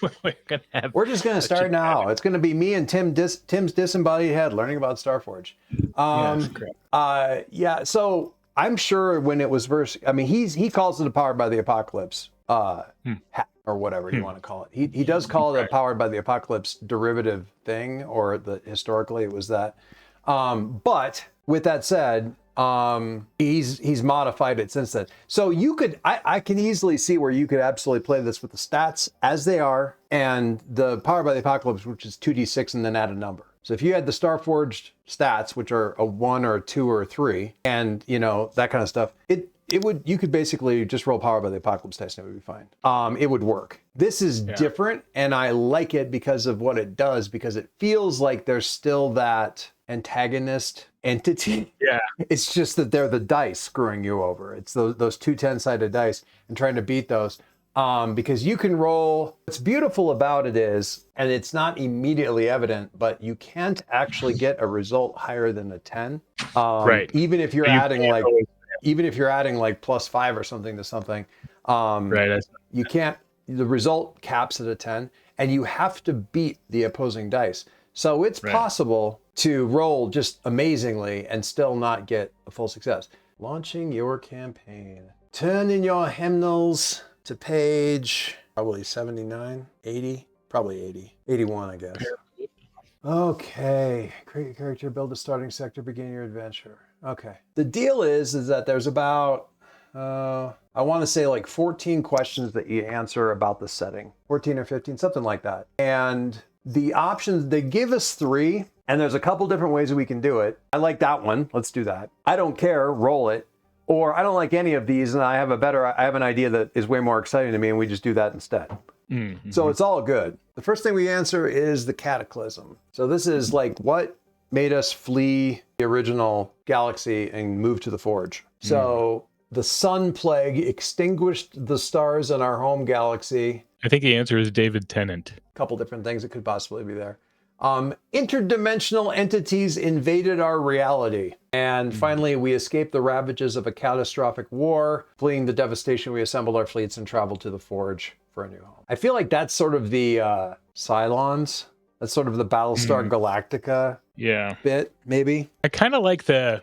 We're gonna have We're just going to such a start now. It's going to be me and Tim's disembodied head learning about Starforge. yes, correct. Yeah. So I'm sure when it was first, I mean, he calls it a powered by the apocalypse, Hmm. or whatever you Hmm. want to call it. He does call it a Right. powered by the apocalypse derivative thing, or historically it was that. But with that said, he's modified it since then. So I can easily see where you could absolutely play this with the stats as they are and the power by the apocalypse, which is 2d6 and then add a number. So if you had the Starforged stats, which are a 1 or a 2 or a 3, and that kind of stuff, you could basically just roll power by the apocalypse test and it would be fine. It would work. This is Yeah. different, and I like it because of what it does, because it feels like there's still that antagonist entity. Yeah. It's just that they're the dice screwing you over. It's those two 10-sided dice and trying to beat those. Because you can roll. What's beautiful about it is, and it's not immediately evident, but you can't actually get a result higher than a 10. Right. Even if you're You adding can't like, always- +5 or something to something, right. you can't. The result caps at a 10, and you have to beat the opposing dice. So it's Right. possible to roll just amazingly and still not get a full success. Launching your campaign. Turn in your hymnals to page probably 79, 80, probably 80, 81, I guess. Okay, create your character, build a starting sector, begin your adventure. Okay. The deal is that there's about, I want to say like 14 questions that you answer about the setting. 14 or 15, something like that. And the options, they give us 3, and there's a couple different ways that we can do it. I like that one. Let's do that. I don't care, roll it. Or I don't like any of these, and I have an idea that is way more exciting to me, and we just do that instead. Mm-hmm. So it's all good. The first thing we answer is the cataclysm. So this is like what made us flee the original galaxy and move to the Forge. So the sun plague extinguished the stars in our home galaxy. I think the answer is David Tennant. A couple different things that could possibly be there. Interdimensional entities invaded our reality. And finally, we escaped the ravages of a catastrophic war. Fleeing the devastation, we assembled our fleets and traveled to the Forge for a new home. I feel like that's sort of the Cylons. That's sort of the Battlestar Galactica bit, maybe. I kind of like the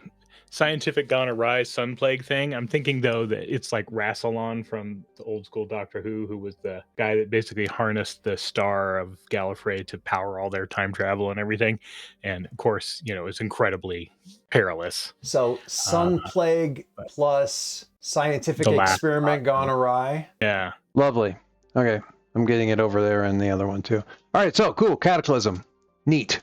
scientific gone awry sun plague thing. I'm thinking though that it's like Rassilon from the old school Doctor who was the guy that basically harnessed the star of Gallifrey to power all their time travel and everything. And of course, it's incredibly perilous. So sun plague plus scientific The last experiment gone awry. Yeah. Lovely. Okay. I'm getting it over there and the other one too. All right. So cool. Cataclysm. Neat.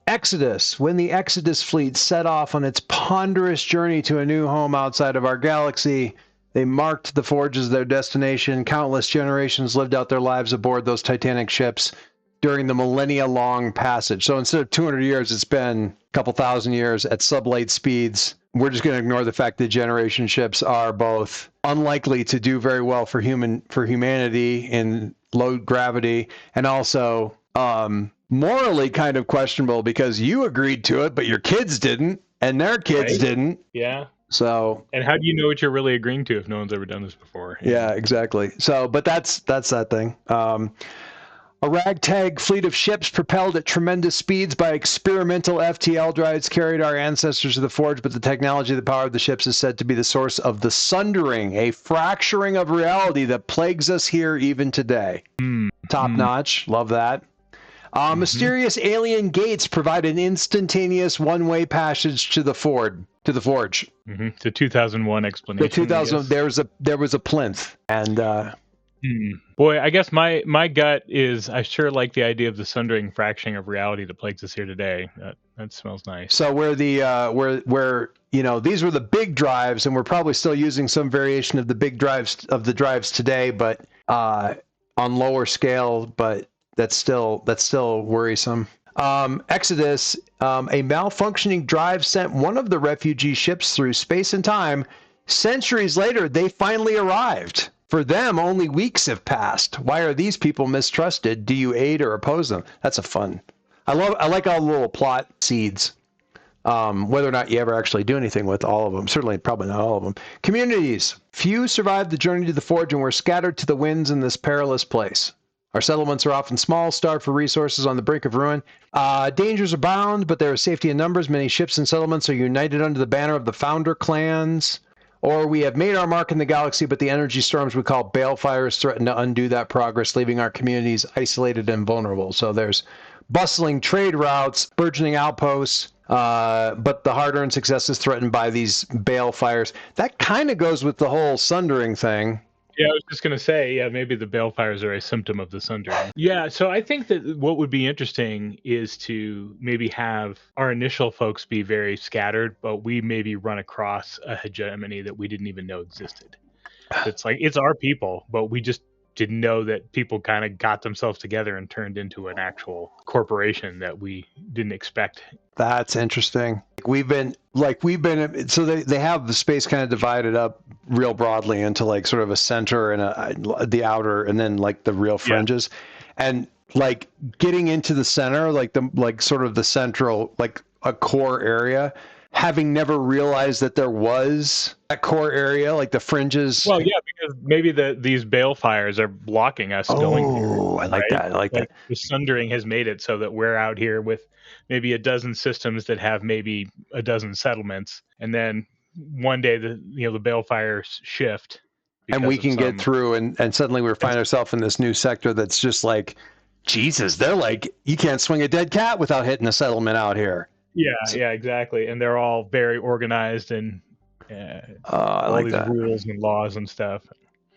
Exodus. When the Exodus fleet set off on its ponderous journey to a new home outside of our galaxy, they marked the Forge as their destination. Countless generations lived out their lives aboard those Titanic ships during the millennia-long passage. So instead of 200 years, it's been a couple thousand years at sublight speeds. We're just going to ignore the fact that generation ships are both unlikely to do very well for humanity in low gravity, and also morally kind of questionable because you agreed to it, but your kids didn't, and their kids didn't. Yeah. So. And how do you know what you're really agreeing to if no one's ever done this before? Yeah, exactly. So, but that's that thing. A ragtag fleet of ships propelled at tremendous speeds by experimental FTL drives carried our ancestors to the Forge, but the technology that powered the ships is said to be the source of the sundering, a fracturing of reality that plagues us here even today. Top notch. Love that. Mysterious alien gates provide an instantaneous one-way passage to the Forge. The 2001 explanation. The 2000 there was a plinth, and boy, I guess my gut is I sure like the idea of the sundering fracturing of reality that plagues us here today. That smells nice. So where these were the big drives, and we're probably still using some variation of the big drives today, but on lower scale, but that's still worrisome. Exodus, a malfunctioning drive sent one of the refugee ships through space and time. Centuries later, they finally arrived. For them, only weeks have passed. Why are these people mistrusted? Do you aid or oppose them? That's a fun. I like all the little plot seeds. Whether or not you ever actually do anything with all of them. Certainly, probably not all of them. Communities. Few survived the journey to the Forge and were scattered to the winds in this perilous place. Our settlements are often small, starved for resources on the brink of ruin. Dangers abound, but there is safety in numbers. Many ships and settlements are united under the banner of the founder clans. Or we have made our mark in the galaxy, but the energy storms we call balefires threaten to undo that progress, leaving our communities isolated and vulnerable. So there's bustling trade routes, burgeoning outposts, but the hard-earned success is threatened by these balefires. That kind of goes with the whole sundering thing. Yeah, I was just going to say, yeah, maybe the balefires are a symptom of the sundering. Yeah, so I think that what would be interesting is to maybe have our initial folks be very scattered, but we maybe run across a hegemony that we didn't even know existed. It's like, it's our people, but we just didn't know that people kind of got themselves together and turned into an actual corporation that we didn't expect. That's interesting. So they have the space kind of divided up real broadly into like sort of a center and the outer, and then like the real fringes. Yeah. And like getting into the center, like sort of the central, like a core area, having never realized that there was that core area, like the fringes. Well, yeah, because maybe these balefires are blocking us going there. Oh, I like that. I like that. The sundering has made it so that we're out here with maybe a dozen systems that have maybe a dozen settlements, and then one day the balefires shift, and we can get through, and suddenly we find ourselves in this new sector that's just like, Jesus, they're like, you can't swing a dead cat without hitting a settlement out here. Yeah, exactly. And they're all very organized and I like that. Rules and laws and stuff.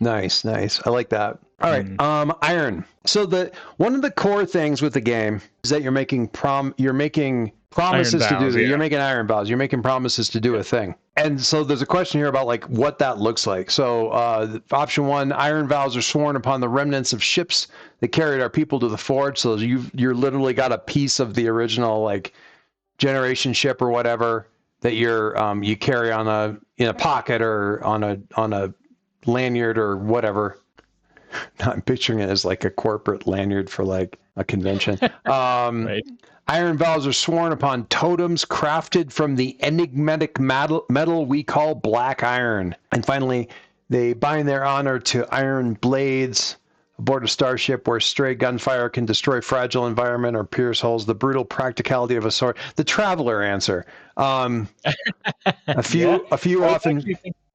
Nice. I like that. All right. Iron. So one of the core things with the game is that you're making promises to do. You're making iron vows. You're making promises to do a thing. And so there's a question here about like what that looks like. So option 1, iron vows are sworn upon the remnants of ships that carried our people to the forge. So you're literally got a piece of the original like generation ship or whatever that you carry in a pocket or on a lanyard or whatever. I'm picturing it as like a corporate lanyard for like a convention. Right. Iron vows are sworn upon totems crafted from the enigmatic metal we call black iron. And finally, they bind their honor to iron blades aboard a starship where stray gunfire can destroy fragile environment or pierce holes. The brutal practicality of a sword. The traveler answer. A few often.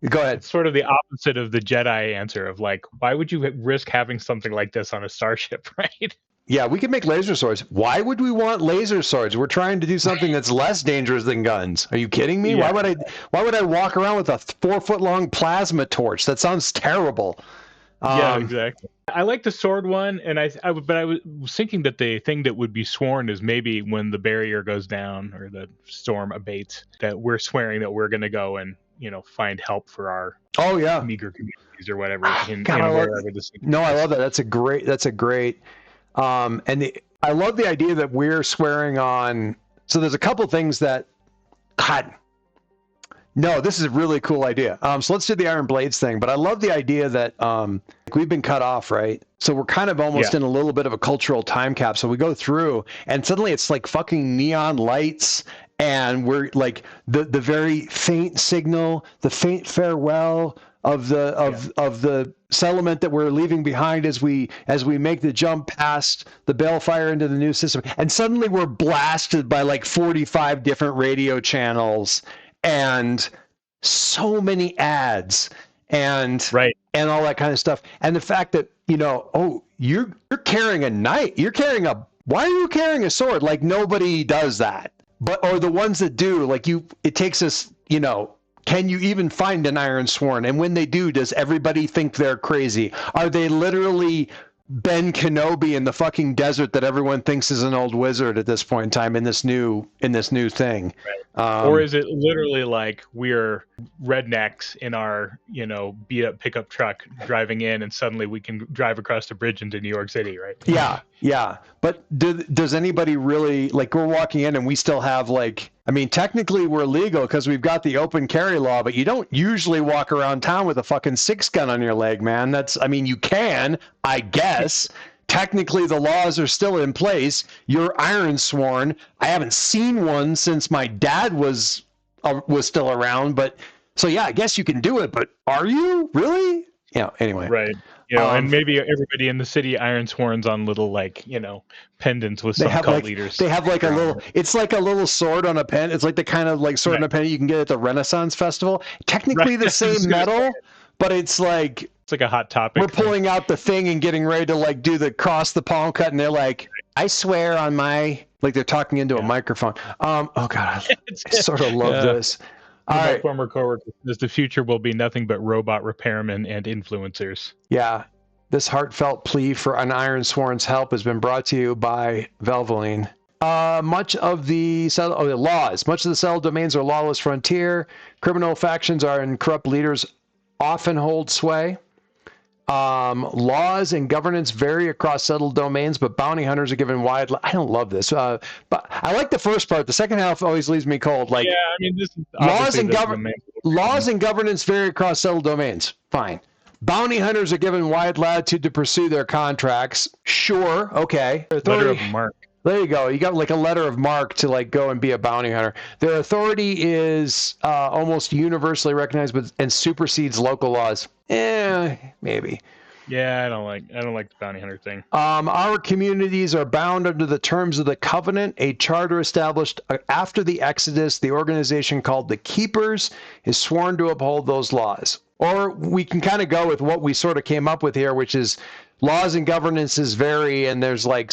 Go ahead. It's sort of the opposite of the Jedi answer of like, why would you risk having something like this on a starship, right? Yeah, we could make laser swords. Why would we want laser swords? We're trying to do something that's less dangerous than guns. Are you kidding me? Yeah. Why would I walk around with a 4-foot-long plasma torch? That sounds terrible. Yeah, exactly. I like the sword one, and I was thinking that the thing that would be sworn is maybe when the barrier goes down or the storm abates, that we're swearing that we're going to go and find help for our meager communities or whatever. I love that. That's a great. I love the idea that we're swearing on. So there's a couple things that, God. No, this is a really cool idea. So let's do the Iron Blades thing. But I love the idea that we've been cut off, right? So we're kind of almost in a little bit of a cultural time capsule. We go through, and suddenly it's like fucking neon lights, and we're like the very faint signal, the faint farewell of the settlement that we're leaving behind as we make the jump past the balefire into the new system, and suddenly we're blasted by like 45 different radio channels. And so many ads and all that kind of stuff. And the fact that, you're carrying a knife. Why are you carrying a sword? Like nobody does that. Or the ones that do, like it takes us, can you even find an iron sworn? And when they do, does everybody think they're crazy? Are they literally Ben Kenobi in the fucking desert that everyone thinks is an old wizard at this point in time in this new thing? Right. Or is it literally like we're rednecks in our, beat up pickup truck driving in, and suddenly we can drive across the bridge into New York City, right? Yeah. But does anybody really, like, we're walking in and we still have technically we're legal because we've got the open carry law, but you don't usually walk around town with a fucking 6-gun on your leg, man. You can, I guess. Technically, the laws are still in place. You're iron sworn. I haven't seen one since my dad was still around. But so yeah, I guess you can do it. But are you really? Yeah. Anyway. Right. And Um, maybe everybody in the city iron sworns on little pendants with some cult leaders. they have like a little, it's like a little sword on a pen. It's like the kind of like sword on a pen you can get at the Renaissance Festival. Technically the same metal, but it's like a hot topic. We're pulling out the thing and getting ready to like do the cross the palm cut, and they're like, I swear on my, like they're talking into a microphone. Oh God, I sort of love this. My former coworker says the future will be nothing but robot repairmen and influencers. Yeah. This heartfelt plea for an Iron Sworn's help has been brought to you by Velveline. Much of the laws, much of the settled domains are lawless frontier. Criminal factions and corrupt leaders often hold sway. Laws and governance vary across settled domains, but bounty hunters are given wide. I don't love this, but I like the first part. The second half always leaves me cold. Like, yeah, I mean, this is laws and governance vary across settled domains. Fine. Bounty hunters are given wide latitude to pursue their contracts. Sure, okay. Letter of marque. There you go. You got like a letter of marque to like go and be a bounty hunter. Their authority is almost universally recognized, and supersedes local laws. Maybe. Yeah, I don't like the bounty hunter thing. Our communities are bound under the terms of the Covenant, a charter established after the Exodus. The organization called the Keepers is sworn to uphold those laws. Or we can kind of go with what we sort of came up with here, which is laws and governances vary, and there's a lot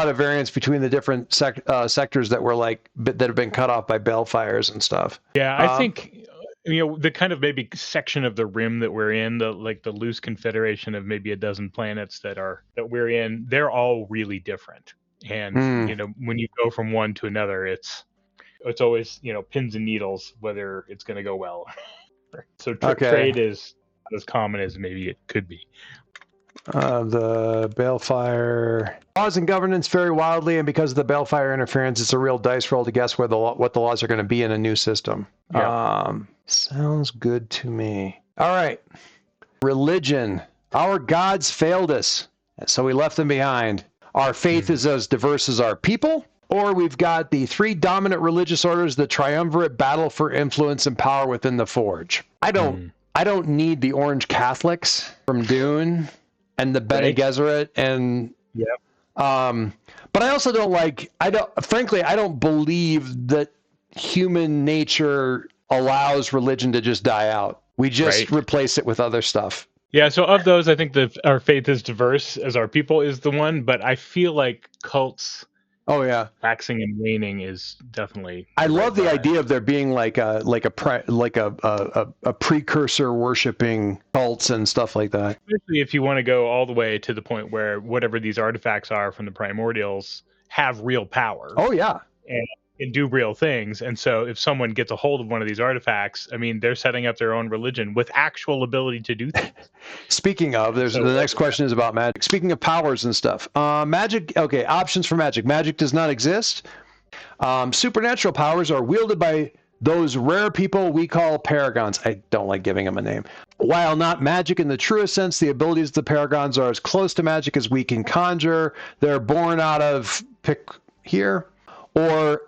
of variance between the different sectors that have been cut off by balefires and stuff. Yeah, I think the kind of maybe section of the rim that we're in, the loose confederation of maybe a dozen planets that we're in, they're all really different. And when you go from one to another, it's always pins and needles whether it's going to go well. So trade is not as common as maybe it could be. The balefire laws and governance vary wildly, and because of the balefire interference, it's a real dice roll to guess what the laws are going to be in a new system. Yeah. Sounds good to me. All right. Religion. Our gods failed us, so we left them behind. Our faith is as diverse as our people. Or we've got the three dominant religious orders, the triumvirate battle for influence and power within the Forge. I don't need the Orange Catholics from Dune and the Bene Gesserit and but I also I don't believe that human nature allows religion to just die out. We just replace it with other stuff. Yeah, so of those, I think our faith is diverse as our people is the one, but I feel like cults waxing and waning is definitely. I love the idea of there being like a precursor worshiping cults and stuff like that. Especially if you want to go all the way to the point where whatever these artifacts are from the primordials have real power. Oh yeah, and do real things. And so if someone gets a hold of one of these artifacts, I mean, they're setting up their own religion with actual ability to do things. Speaking of, the next question is about magic. Speaking of powers and stuff, magic. Okay, options for magic. Magic does not exist. Supernatural powers are wielded by those rare people we call paragons. I don't like giving them a name. While not magic in the truest sense, the abilities of the paragons are as close to magic as we can conjure. They're born out of or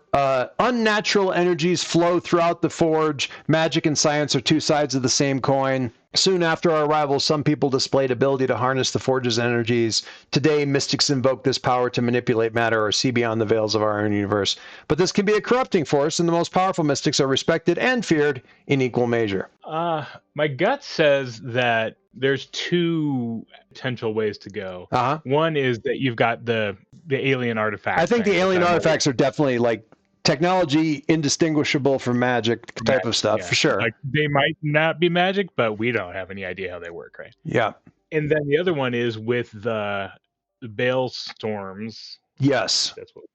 unnatural energies flow throughout the Forge. Magic and science are two sides of the same coin. Soon after our arrival, some people displayed ability to harness the Forge's energies. Today, mystics invoke this power to manipulate matter or see beyond the veils of our own universe. But this can be a corrupting force, and the most powerful mystics are respected and feared in equal measure. My gut says that there's two potential ways to go. One is that you've got the alien artifacts. I think the alien artifacts are definitely like technology indistinguishable from magic type of stuff, for sure. Like they might not be magic, but we don't have any idea how they work, right? Yeah. And then the other one is with the Bale storms. Yes. That's what.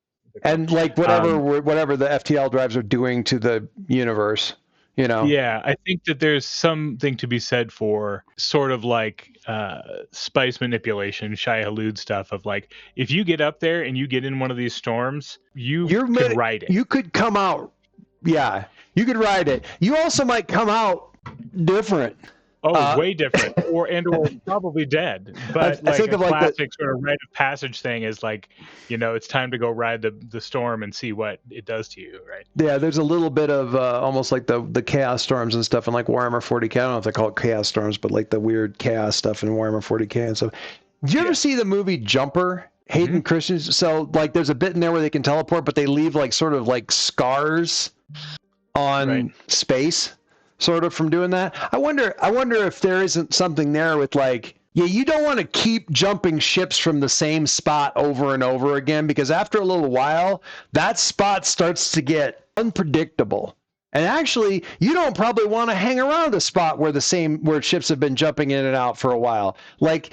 And like whatever the FTL drives are doing to the universe. Yeah, I think that there's something to be said for sort of like spice manipulation, Shai Hulud stuff of like, if you get up there and you get in one of these storms, you can ride it. You could come out. Yeah, you could ride it. You also might come out different. Oh, way different, or probably dead. But I like think a of like the classic sort of rite of passage thing is like, it's time to go ride the storm and see what it does to you, right? yeah. There's a little bit of almost like the chaos storms and stuff in like Warhammer 40k. I don't know if they call it chaos storms, but like the weird chaos stuff in Warhammer 40k and stuff. Did you ever Yeah. see the movie Jumper? Hayden Christensen. So like, there's a bit in there where they can teleport, but they leave like sort of like scars Right. on space, sort of from doing that. I wonder if there isn't something there with like, yeah, you don't want to keep jumping ships from the same spot over and over again, because after a little while, that spot starts to get unpredictable. And actually, you don't probably want to hang around a spot where ships have been jumping in and out for a while. Like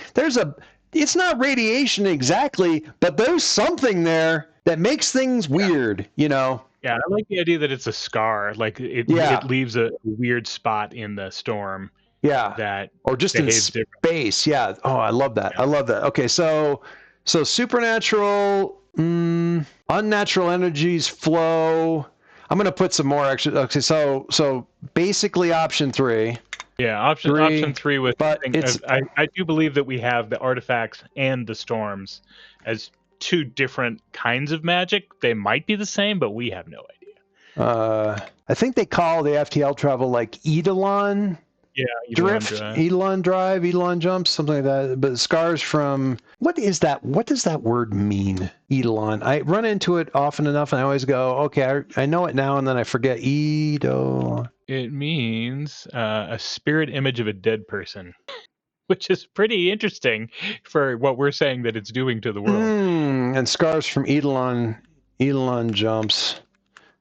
it's not radiation exactly, but there's something there that makes things weird, Yeah, I like the idea that it's a scar, like Yeah. it leaves a weird spot in the storm Yeah. that Or just in behaves different. space. Yeah. Oh, I love that. Yeah. I love that. Okay, so supernatural, unnatural energies flow. I'm gonna put some more actually. Okay, so basically option 3. Yeah, option three with but it's I do believe that we have the artifacts and the storms as two different kinds of magic. They might be the same, but we have no idea. I think they call the FTL travel like Eidolon Yeah, drift, Eidolon drive, Eidolon jumps, something like that. But scars from, what is that? What does that word mean? Eidolon. I run into it often enough, and I always go, okay, I know it now, and then I forget. Eidolon. It means a spirit image of a dead person, which is pretty interesting for what we're saying that it's doing to the world. And scars from Eidolon jumps.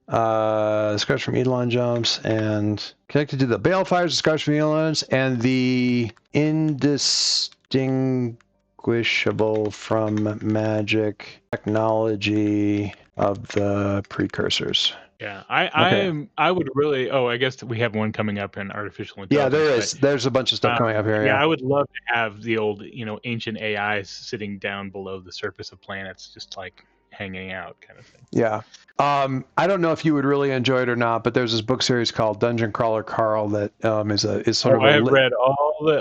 Scars from Eidolon jumps, and connected to the balefires, scars from Eidolons, and the indistinguishable from magic technology of the precursors. Yeah, I would really. Oh, I guess we have one coming up in artificial intelligence. Yeah, there is. There's a bunch of stuff coming up here. Yeah, I would love to have the old, ancient AIs sitting down below the surface of planets, just like hanging out, kind of thing. Yeah. I don't know if you would really enjoy it or not, but there's this book series called Dungeon Crawler Carl that is sort of. I have read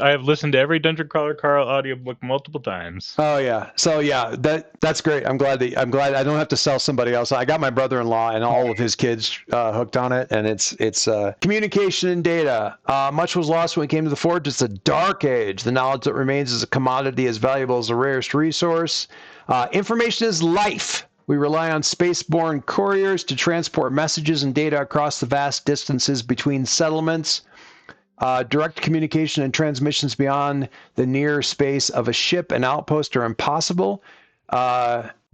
I have listened to every Dungeon Crawler Carl audiobook multiple times. Oh yeah, so yeah, that's great. I'm glad I don't have to sell somebody else. I got my brother-in-law and all of his kids hooked on it, and it's communication and data. Much was lost when it came to the Forge. It's a dark age. The knowledge that remains is a commodity as valuable as the rarest resource. Information is life. We rely on spaceborne couriers to transport messages and data across the vast distances between settlements. Direct communication and transmissions beyond the near space of a ship and outpost are impossible.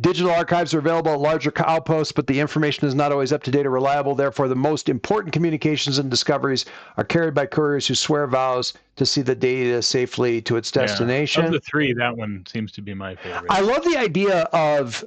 Digital archives are available at larger outposts, but the information is not always up to date or reliable. Therefore, the most important communications and discoveries are carried by couriers who swear vows to see the data safely to its destination. Of the three, that one seems to be my favorite. I love the idea of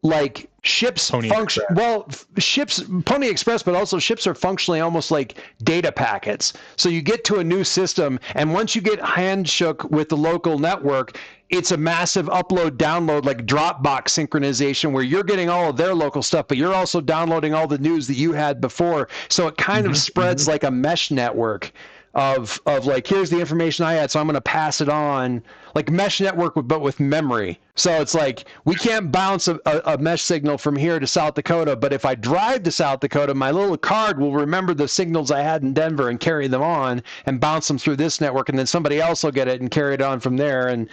like ships function well, ships Pony Express, but also ships are functionally almost like data packets. So you get to a new system, and once you get handshook with the local network, it's a massive upload download, like Dropbox synchronization, where you're getting all of their local stuff, but you're also downloading all the news that you had before. So it kind of spreads like a mesh network of like, here's the information I had, so I'm going to pass it on, like mesh network, but with memory. So it's like, we can't bounce a mesh signal from here to South Dakota, but if I drive to South Dakota, my little card will remember the signals I had in Denver and carry them on and bounce them through this network, and then somebody else will get it and carry it on from there. And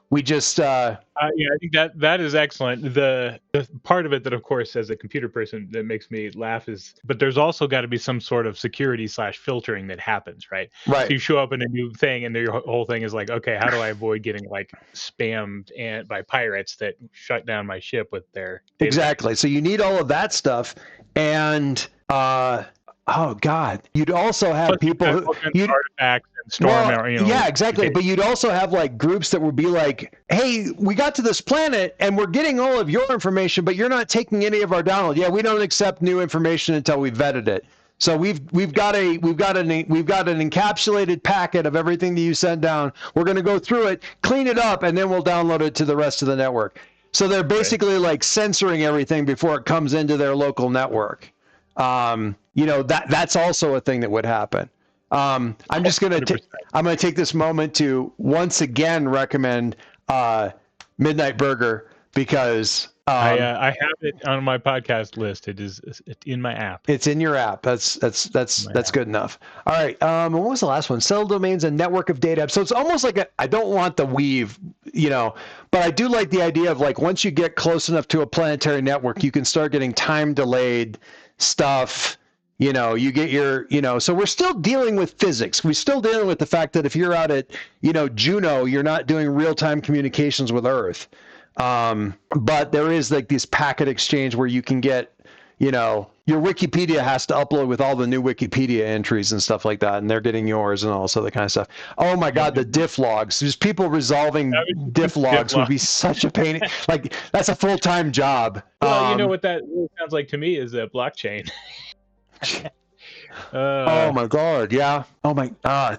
we just yeah, I think that is excellent. The part of it that, of course, as a computer person, that makes me laugh is, but there's also got to be some sort of security / filtering that happens, right? Right. So you show up in a new thing, and your whole thing is like, okay, how do I avoid getting like spammed by pirates that shut down my ship with their data? Exactly. So you need all of that stuff, and oh God, you'd also have people who artifacts and storm. Yeah, exactly. But you'd also have like groups that would be like, "Hey, we got to this planet and we're getting all of your information, but you're not taking any of our download. Yeah, we don't accept new information until we vetted it. So we've got an encapsulated packet of everything that you sent down. We're going to go through it, clean it up, and then we'll download it to the rest of the network." So they're basically like censoring everything before it comes into their local network. That's also a thing that would happen. I'm just gonna 100%. I'm gonna take this moment to once again recommend Midnight Burger because I have it on my podcast list. It's in my app. it's in your app. That's good enough. All right. What was the last one? Settled domains and network of data. So it's almost like I don't want the weave, but I do like the idea of like once you get close enough to a planetary network, you can start getting time delayed stuff. You get your, so we're still dealing with physics. We're still dealing with the fact that if you're out at, Juno, you're not doing real-time communications with Earth. But there is like this packet exchange where you can get, your Wikipedia has to upload with all the new Wikipedia entries and stuff like that, and they're getting yours and all this other kind of stuff. Oh my God, the diff logs. Just people resolving diff logs would be such a pain. Like that's a full-time job. Well, you know what that sounds like to me is a blockchain. Oh my God, yeah.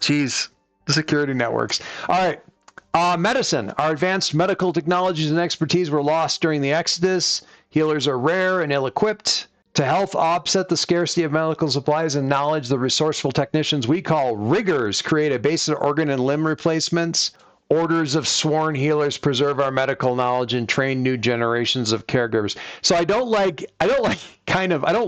Geez, the security networks. All right. Medicine. Our advanced medical technologies and expertise were lost during the Exodus. Healers are rare and ill-equipped. To help offset the scarcity of medical supplies and knowledge, the resourceful technicians we call riggers create a base of organ and limb replacements. Orders of sworn healers preserve our medical knowledge and train new generations of caregivers. So I don't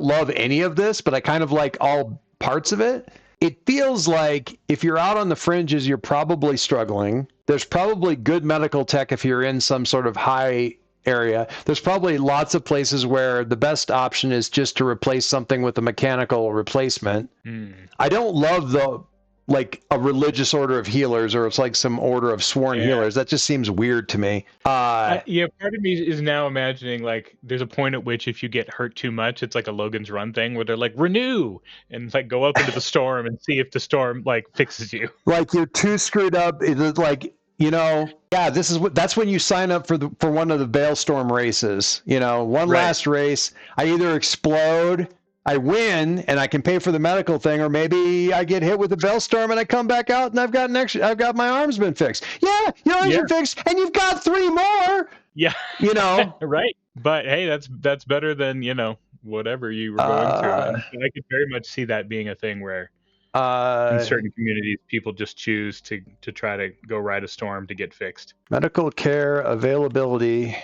love any of this, but I kind of like all parts of it. It feels like if you're out on the fringes, you're probably struggling. There's probably good medical tech if you're in some sort of high area. There's probably lots of places where the best option is just to replace something with a mechanical replacement. I don't love like a religious order of healers, or it's like some order of sworn healers. That just seems weird to me. Part of me is now imagining like there's a point at which if you get hurt too much, it's like a Logan's Run thing where they're like renew and like go up into the storm and see if the storm like fixes you. Like you're too screwed up. It's like, that's when you sign up for one of the Bailstorm races. Last race. I either explode, I win, and I can pay for the medical thing, or maybe I get hit with a Bailstorm and I come back out and I've got my arm's been fixed. Yeah, your arm's been fixed, and you've got 3 more. Yeah, right. But hey, that's better than whatever you were going through. And I could very much see that being a thing where in certain communities, people just choose to try to go ride a storm to get fixed. Medical care availability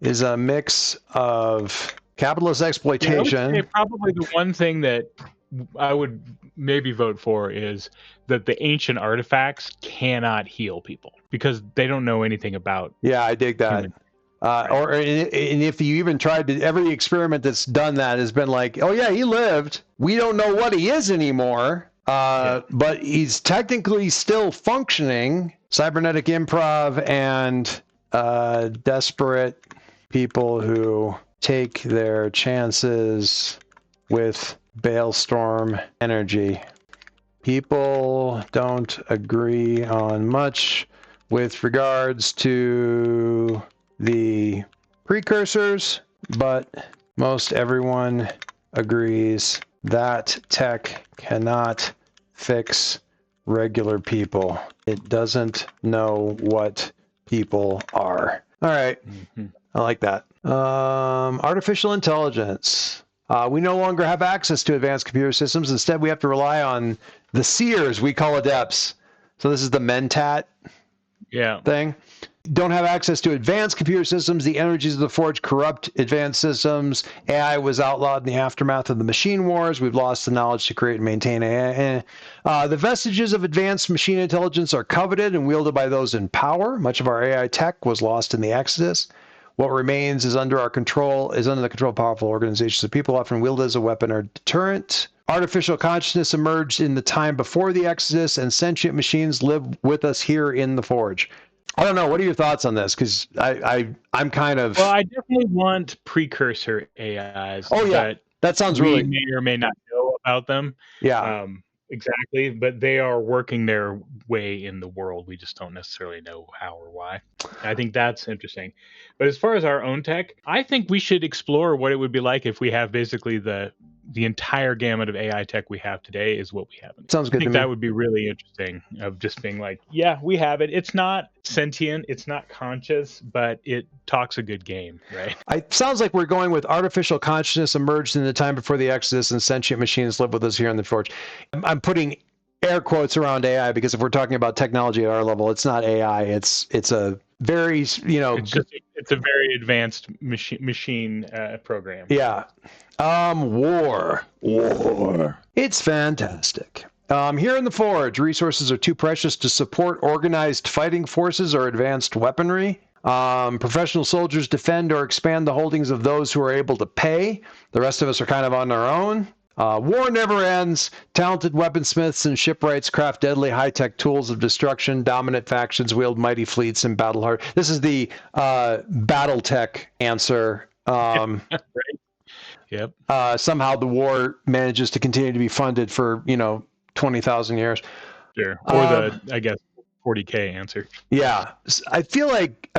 is a mix of capitalist exploitation. Probably the one thing that I would maybe vote for is that the ancient artifacts cannot heal people because they don't know anything about. Yeah, I dig that. And if you even tried to, every experiment that's done that has been like, oh yeah, he lived. We don't know what he is anymore. But he's technically still functioning. Cybernetic improv and desperate people who take their chances with Bailstorm energy. People don't agree on much with regards to the precursors, but most everyone agrees that tech cannot fix regular people. It doesn't know what people are. All right. I like that. Artificial intelligence. We no longer have access to advanced computer systems. Instead, we have to rely on the seers we call adepts. So this is the Mentat thing. Don't have access to advanced computer systems. The energies of the Forge corrupt advanced systems. AI was outlawed in the aftermath of the machine wars. We've lost the knowledge to create and maintain AI. The vestiges of advanced machine intelligence are coveted and wielded by those in power. Much of our AI tech was lost in the Exodus. What remains is under the control of powerful organizations. The people often wield it as a weapon or deterrent. Artificial consciousness emerged in the time before the Exodus, and sentient machines live with us here in the Forge. I don't know. What are your thoughts on this? Because I'm kind of... Well, I definitely want precursor AIs. Oh, yeah. That sounds really... We may or may not know about them. Yeah. Exactly. But they are working their way in the world. We just don't necessarily know how or why. I think that's interesting. But as far as our own tech, I think we should explore what it would be like if we have basically the entire gamut of AI tech we have today is what we have. Sounds good. I think that would be really interesting, of just being like, yeah, we have it. It's not sentient, it's not conscious, but it talks a good game, right? It sounds like we're going with artificial consciousness emerged in the time before the Exodus, and sentient machines live with us here in the Forge. I'm putting air quotes around AI, because if we're talking about technology at our level, it's not AI. It's a very, It's a very advanced machine program. yeah. War. It's fantastic. Here in the Forge, resources are too precious to support organized fighting forces or advanced weaponry. Professional soldiers defend or expand the holdings of those who are able to pay. The rest of us are kind of on our own. War never ends. Talented weaponsmiths and shipwrights craft deadly high-tech tools of destruction. Dominant factions wield mighty fleets and battle hard. This is the BattleTech answer. Right. Yep. Somehow the war manages to continue to be funded for 20,000 years. Sure. Or I guess 40K answer. Yeah, I feel like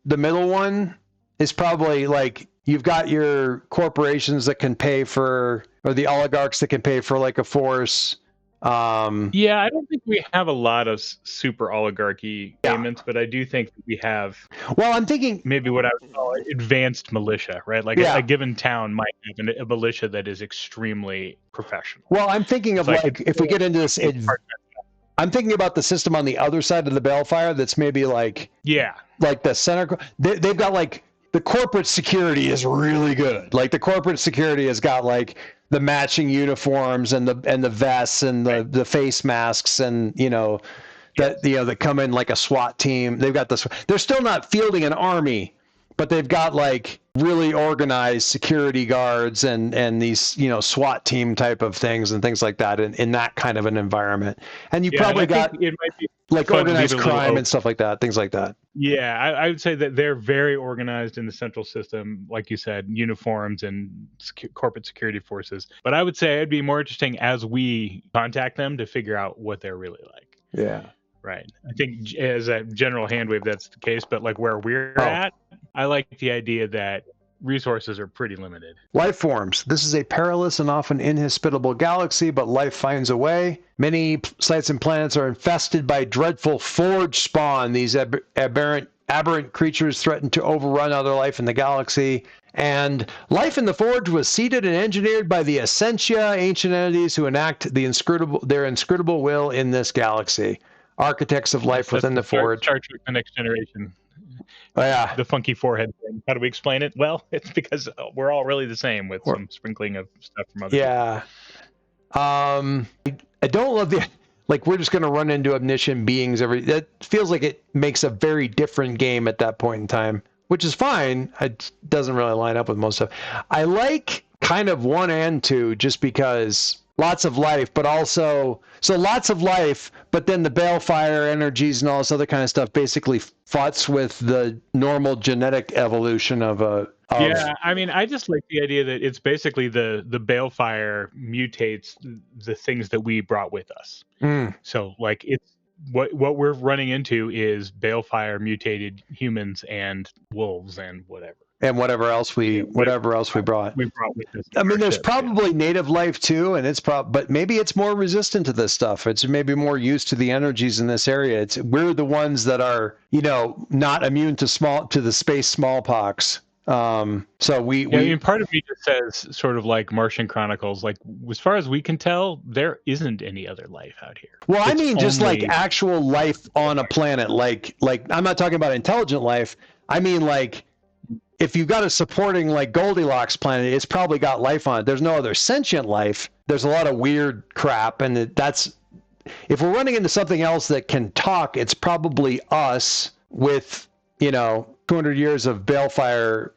the middle one is probably like you've got your corporations that can pay for, or the oligarchs that can pay for like a force. Yeah, I don't think we have a lot of super oligarchy payments, but I do think that we have. Well, I'm thinking maybe what I would call advanced militia, right? Like a given town might have a militia that is extremely professional. Well, I'm thinking of like if we get into this, I'm thinking about the system on the other side of the balefire that's maybe like like the center. They've got like the corporate security is really good. Like the corporate security has got like the matching uniforms and the vests and the face masks and that come in like a SWAT team. They've got this. They're still not fielding an army, but they've got like really organized security guards and these SWAT team type of things and things like that in that kind of an environment. And you probably got it might be like organized crime and stuff like that, things like that. Yeah, I would say that they're very organized in the central system, like you said, uniforms and corporate security forces. But I would say it'd be more interesting as we contact them to figure out what they're really like. Yeah. Right. I think as a general hand wave, that's the case. But like where we're at, I like the idea that resources are pretty limited. Life forms. This is a perilous and often inhospitable galaxy, but life finds a way. Many sites and planets are infested by dreadful forge spawn. These aberrant creatures threaten to overrun other life in the galaxy. And life in the Forge was seeded and engineered by the Essentia, ancient entities who enact their inscrutable will in this galaxy. Architects of life within the Forge. Star Trek: The Next Generation. Oh, yeah. The funky forehead thing. How do we explain it? Well, it's because we're all really the same with some sprinkling of stuff from other people. I don't love the like we're just going to run into omniscient beings that feels like it makes a very different game at that point in time, which is fine. It doesn't really line up with most stuff. I like kind of 1 and 2 just because lots of life, but also lots of life, but then the balefire energies and all this other kind of stuff basically futs with the normal genetic evolution of yeah, I mean, I just like the idea that it's basically the balefire mutates the things that we brought with us. So like it's what we're running into is balefire mutated humans and wolves and whatever. And whatever else we brought. We brought with us. I mean, there's probably native life too, and but maybe it's more resistant to this stuff. It's maybe more used to the energies in this area. We're the ones that are, not immune to the space smallpox. So we I mean, part of me just says sort of like Martian Chronicles, like as far as we can tell, there isn't any other life out here. Well, I mean, just like actual life on a planet, like I'm not talking about intelligent life. I mean, like, if you've got a supporting like Goldilocks planet, it's probably got life on it. There's no other sentient life. There's a lot of weird crap, and if we're running into something else that can talk, it's probably us with 200 years of balefire,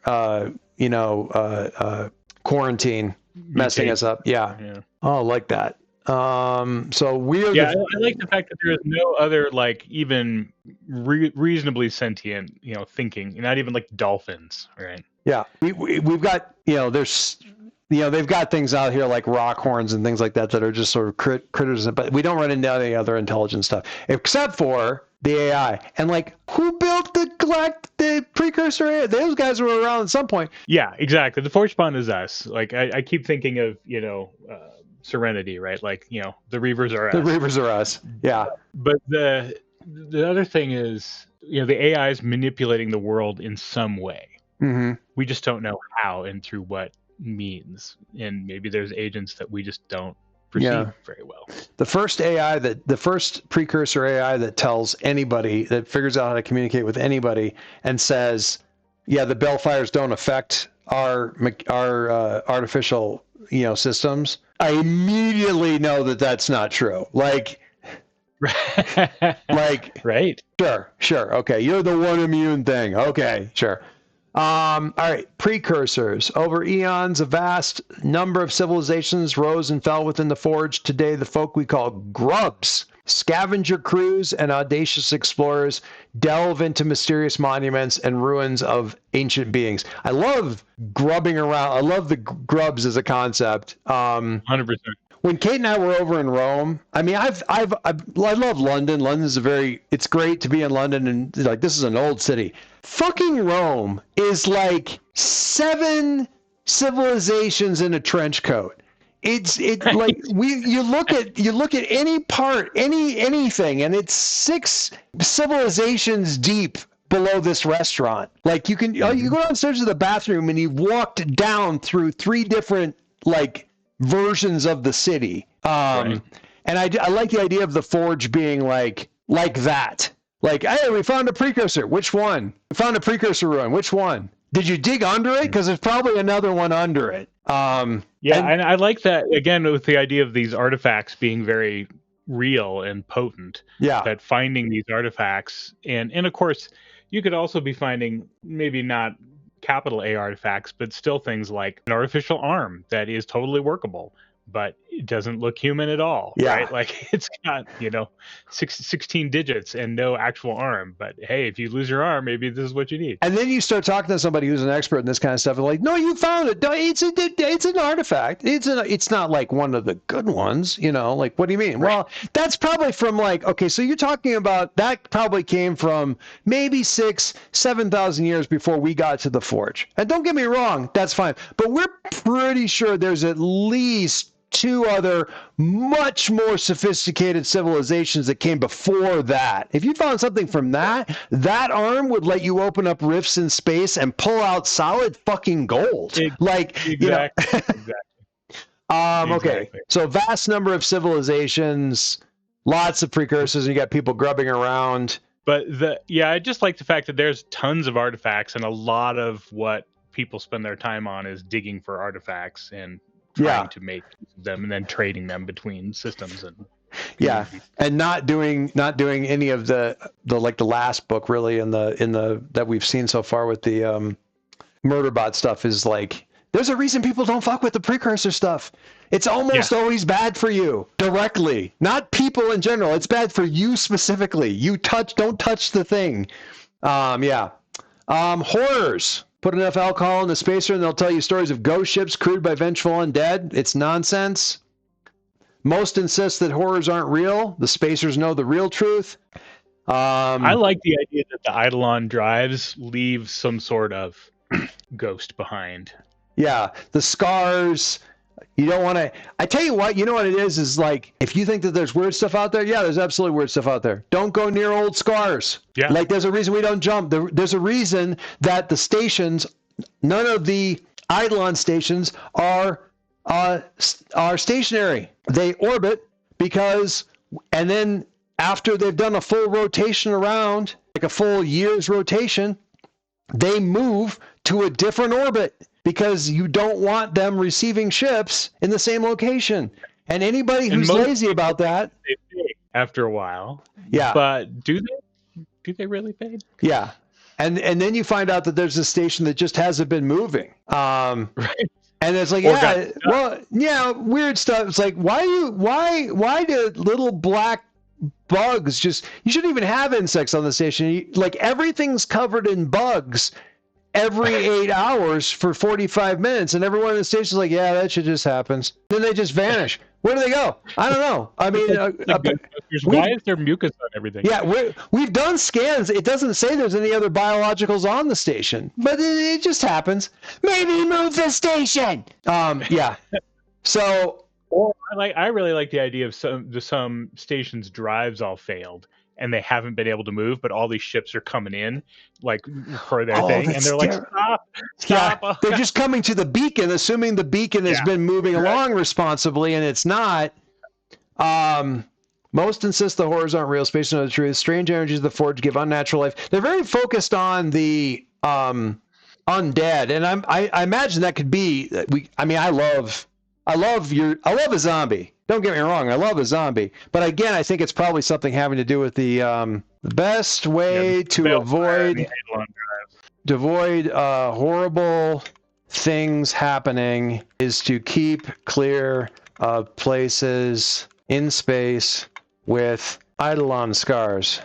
quarantine messing us up. Yeah. Oh, like that. So we're I like the fact that there is no other like even reasonably sentient thinking, not even like dolphins, right? Yeah, we've got they've got things out here like rock horns and things like that are just sort of critters, but we don't run into any other intelligent stuff except for the AI. And like, who built the precursor AI? Those guys were around at some point. Yeah, exactly. The forge spawn is us. Like I keep thinking of Serenity, right? Like, the Reavers are us. The Reavers are us. Yeah. But the other thing is, the AI is manipulating the world in some way. Mm-hmm. We just don't know how and through what means. And maybe there's agents that we just don't perceive very well. The first precursor AI that tells anybody, that figures out how to communicate with anybody and says, yeah, the Bellfires don't affect our artificial, systems. I immediately know that that's not true. Like, right. Sure. Okay. You're the one immune thing. Okay. Sure. All right. Precursors. Over eons, a vast number of civilizations rose and fell within the Forge. Today, the folk we call grubs, scavenger crews, and audacious explorers delve into mysterious monuments and ruins of ancient beings. I love grubbing around. I love the grubs as a concept. 100%. When Kate and I were over in Rome, I mean, I love London. It's great to be in London, and like, this is an old city. Fucking Rome is like 7 civilizations in a trench coat. It's like you look at anything, and it's 6 civilizations deep below this restaurant. Like, you go downstairs to the bathroom and you've walked down through 3 different versions of the city. And I like the idea of the Forge being like that. Like, hey, we found a precursor. Which one? We found a precursor ruin. Which one? Did you dig under it? Because there's probably another one under it. And I like that, again, with the idea of these artifacts being very real and potent. Yeah. That finding these artifacts, and of course, you could also be finding maybe not capital A artifacts, but still things like an artificial arm that is totally workable, but it doesn't look human at all. Yeah. Right? Like, it's got 16 digits and no actual arm, but hey, if you lose your arm, maybe this is what you need. And then you start talking to somebody who's an expert in this kind of stuff, and like, no, you found it. No, it's an artifact. It's not like one of the good ones. Like, what do you mean? Right. Well, that's probably from okay, so you're talking about that probably came from maybe 7,000 years before we got to the Forge. And don't get me wrong, that's fine, but we're pretty sure there's at least 2 other much more sophisticated civilizations that came before that. If you found something from that arm would let you open up rifts in space and pull out solid fucking gold. Exactly. Okay, so vast number of civilizations, lots of precursors, and you got people grubbing around. But I just like the fact that there's tons of artifacts, and a lot of what people spend their time on is digging for artifacts and trying to make them and then trading them between systems and and not doing any of the last book really in the that we've seen so far with the Murderbot stuff is like, there's a reason people don't fuck with the precursor stuff. It's almost always bad for you directly, not people in general. It's bad for you specifically. Don't touch the thing. Horrors. Put enough alcohol in the spacer and they'll tell you stories of ghost ships crewed by vengeful undead. It's nonsense. Most insist that horrors aren't real. The spacers know the real truth. I like the idea that the Eidolon drives leave some sort of ghost behind. Yeah, the scars. You don't want to. I tell you what it is like, if you think that there's weird stuff out there, there's absolutely weird stuff out there. Don't go near old scars. Yeah. Like, there's a reason we don't jump. There's a reason that the stations, none of the Eidolon stations are stationary. They orbit and then after they've done a full rotation around, like a full year's rotation, they move to a different orbit, because you don't want them receiving ships in the same location. And anybody who's lazy about that, they fade after a while. Yeah. But do they really fade? Yeah. And then you find out that there's a station that just hasn't been moving. Right. And it's like, weird stuff. It's like, why do little black bugs you shouldn't even have insects on the station. Like, everything's covered in bugs every 8 hours for 45 minutes, and everyone in the station's like, yeah, that shit just happens. Then they just vanish. Where do they go? I don't know. I mean, why is there mucus on everything? Yeah, we've done scans. It doesn't say there's any other biologicals on the station, but it just happens. Maybe move the station. Yeah. So, I really like the idea of some stations' drives all failed, and they haven't been able to move, but all these ships are coming in like for their Oh, thing, and that's they're like, stop. Yeah, they're just coming to the beacon, assuming the beacon has been moving along responsibly, and it's not. Most insist the horrors aren't real. Space know the truth. Strange energies of the Forge give unnatural life. They're very focused on the undead, and I imagine that could be. I love a zombie. Don't get me wrong, I love a zombie, but again, I think it's probably something having to do with the best way to avoid horrible things happening is to keep clear of places in space with Eidolon scars.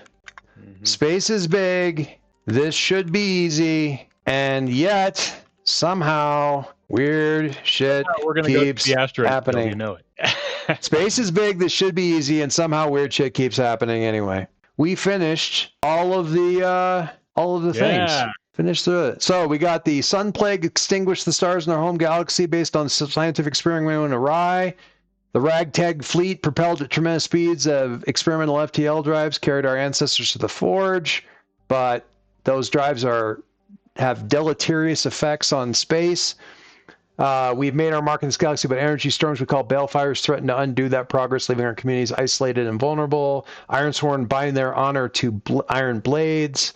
Mm-hmm. Space is big. This should be easy, and yet somehow weird shit keeps happening. You know it. Space is big. This should be easy, and somehow weird shit keeps happening anyway. We finished all of the things. Finished through it. So we got the sun plague extinguished the stars in our home galaxy based on scientific experiment went awry. The ragtag fleet propelled at tremendous speeds of experimental FTL drives carried our ancestors to the Forge, but those drives have deleterious effects on space. We've made our mark in this galaxy, but energy storms we call balefires threaten to undo that progress, leaving our communities isolated and vulnerable. Ironsworn bind their honor to iron blades.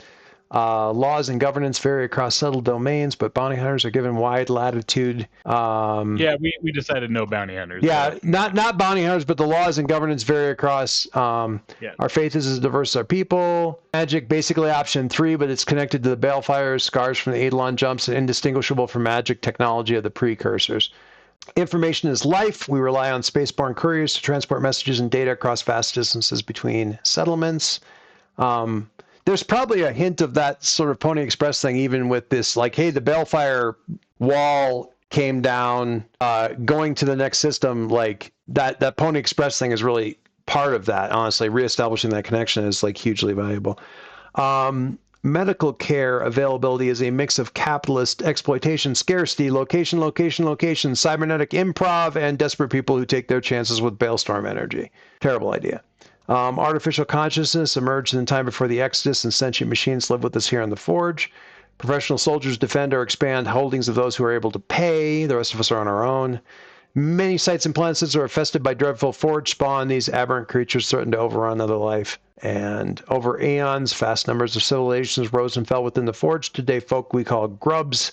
Laws and governance vary across settled domains, but bounty hunters are given wide latitude. We decided no bounty hunters. Yeah, not bounty hunters, but the laws and governance vary across. Our faith is as diverse as our people. Magic, basically option 3, but it's connected to the balefires, scars from the Eidolon jumps, and indistinguishable from magic technology of the precursors. Information is life. We rely on spaceborne couriers to transport messages and data across vast distances between settlements. There's probably a hint of that sort of Pony Express thing, even with this, like, hey, the Balefire wall came down, going to the next system, like that Pony Express thing is really part of that. Honestly, reestablishing that connection is like hugely valuable. Medical care availability is a mix of capitalist exploitation, scarcity, location, cybernetic improv, and desperate people who take their chances with Balestorm energy. Terrible idea. Artificial consciousness emerged in time before the Exodus, and sentient machines live with us here on the Forge. Professional soldiers defend or expand holdings of those who are able to pay. The rest of us are on our own. Many sites and planets are infested by dreadful Forge spawn. These aberrant creatures threaten to overrun other life. And over aeons, vast numbers of civilizations rose and fell within the Forge. Today, folk we call grubs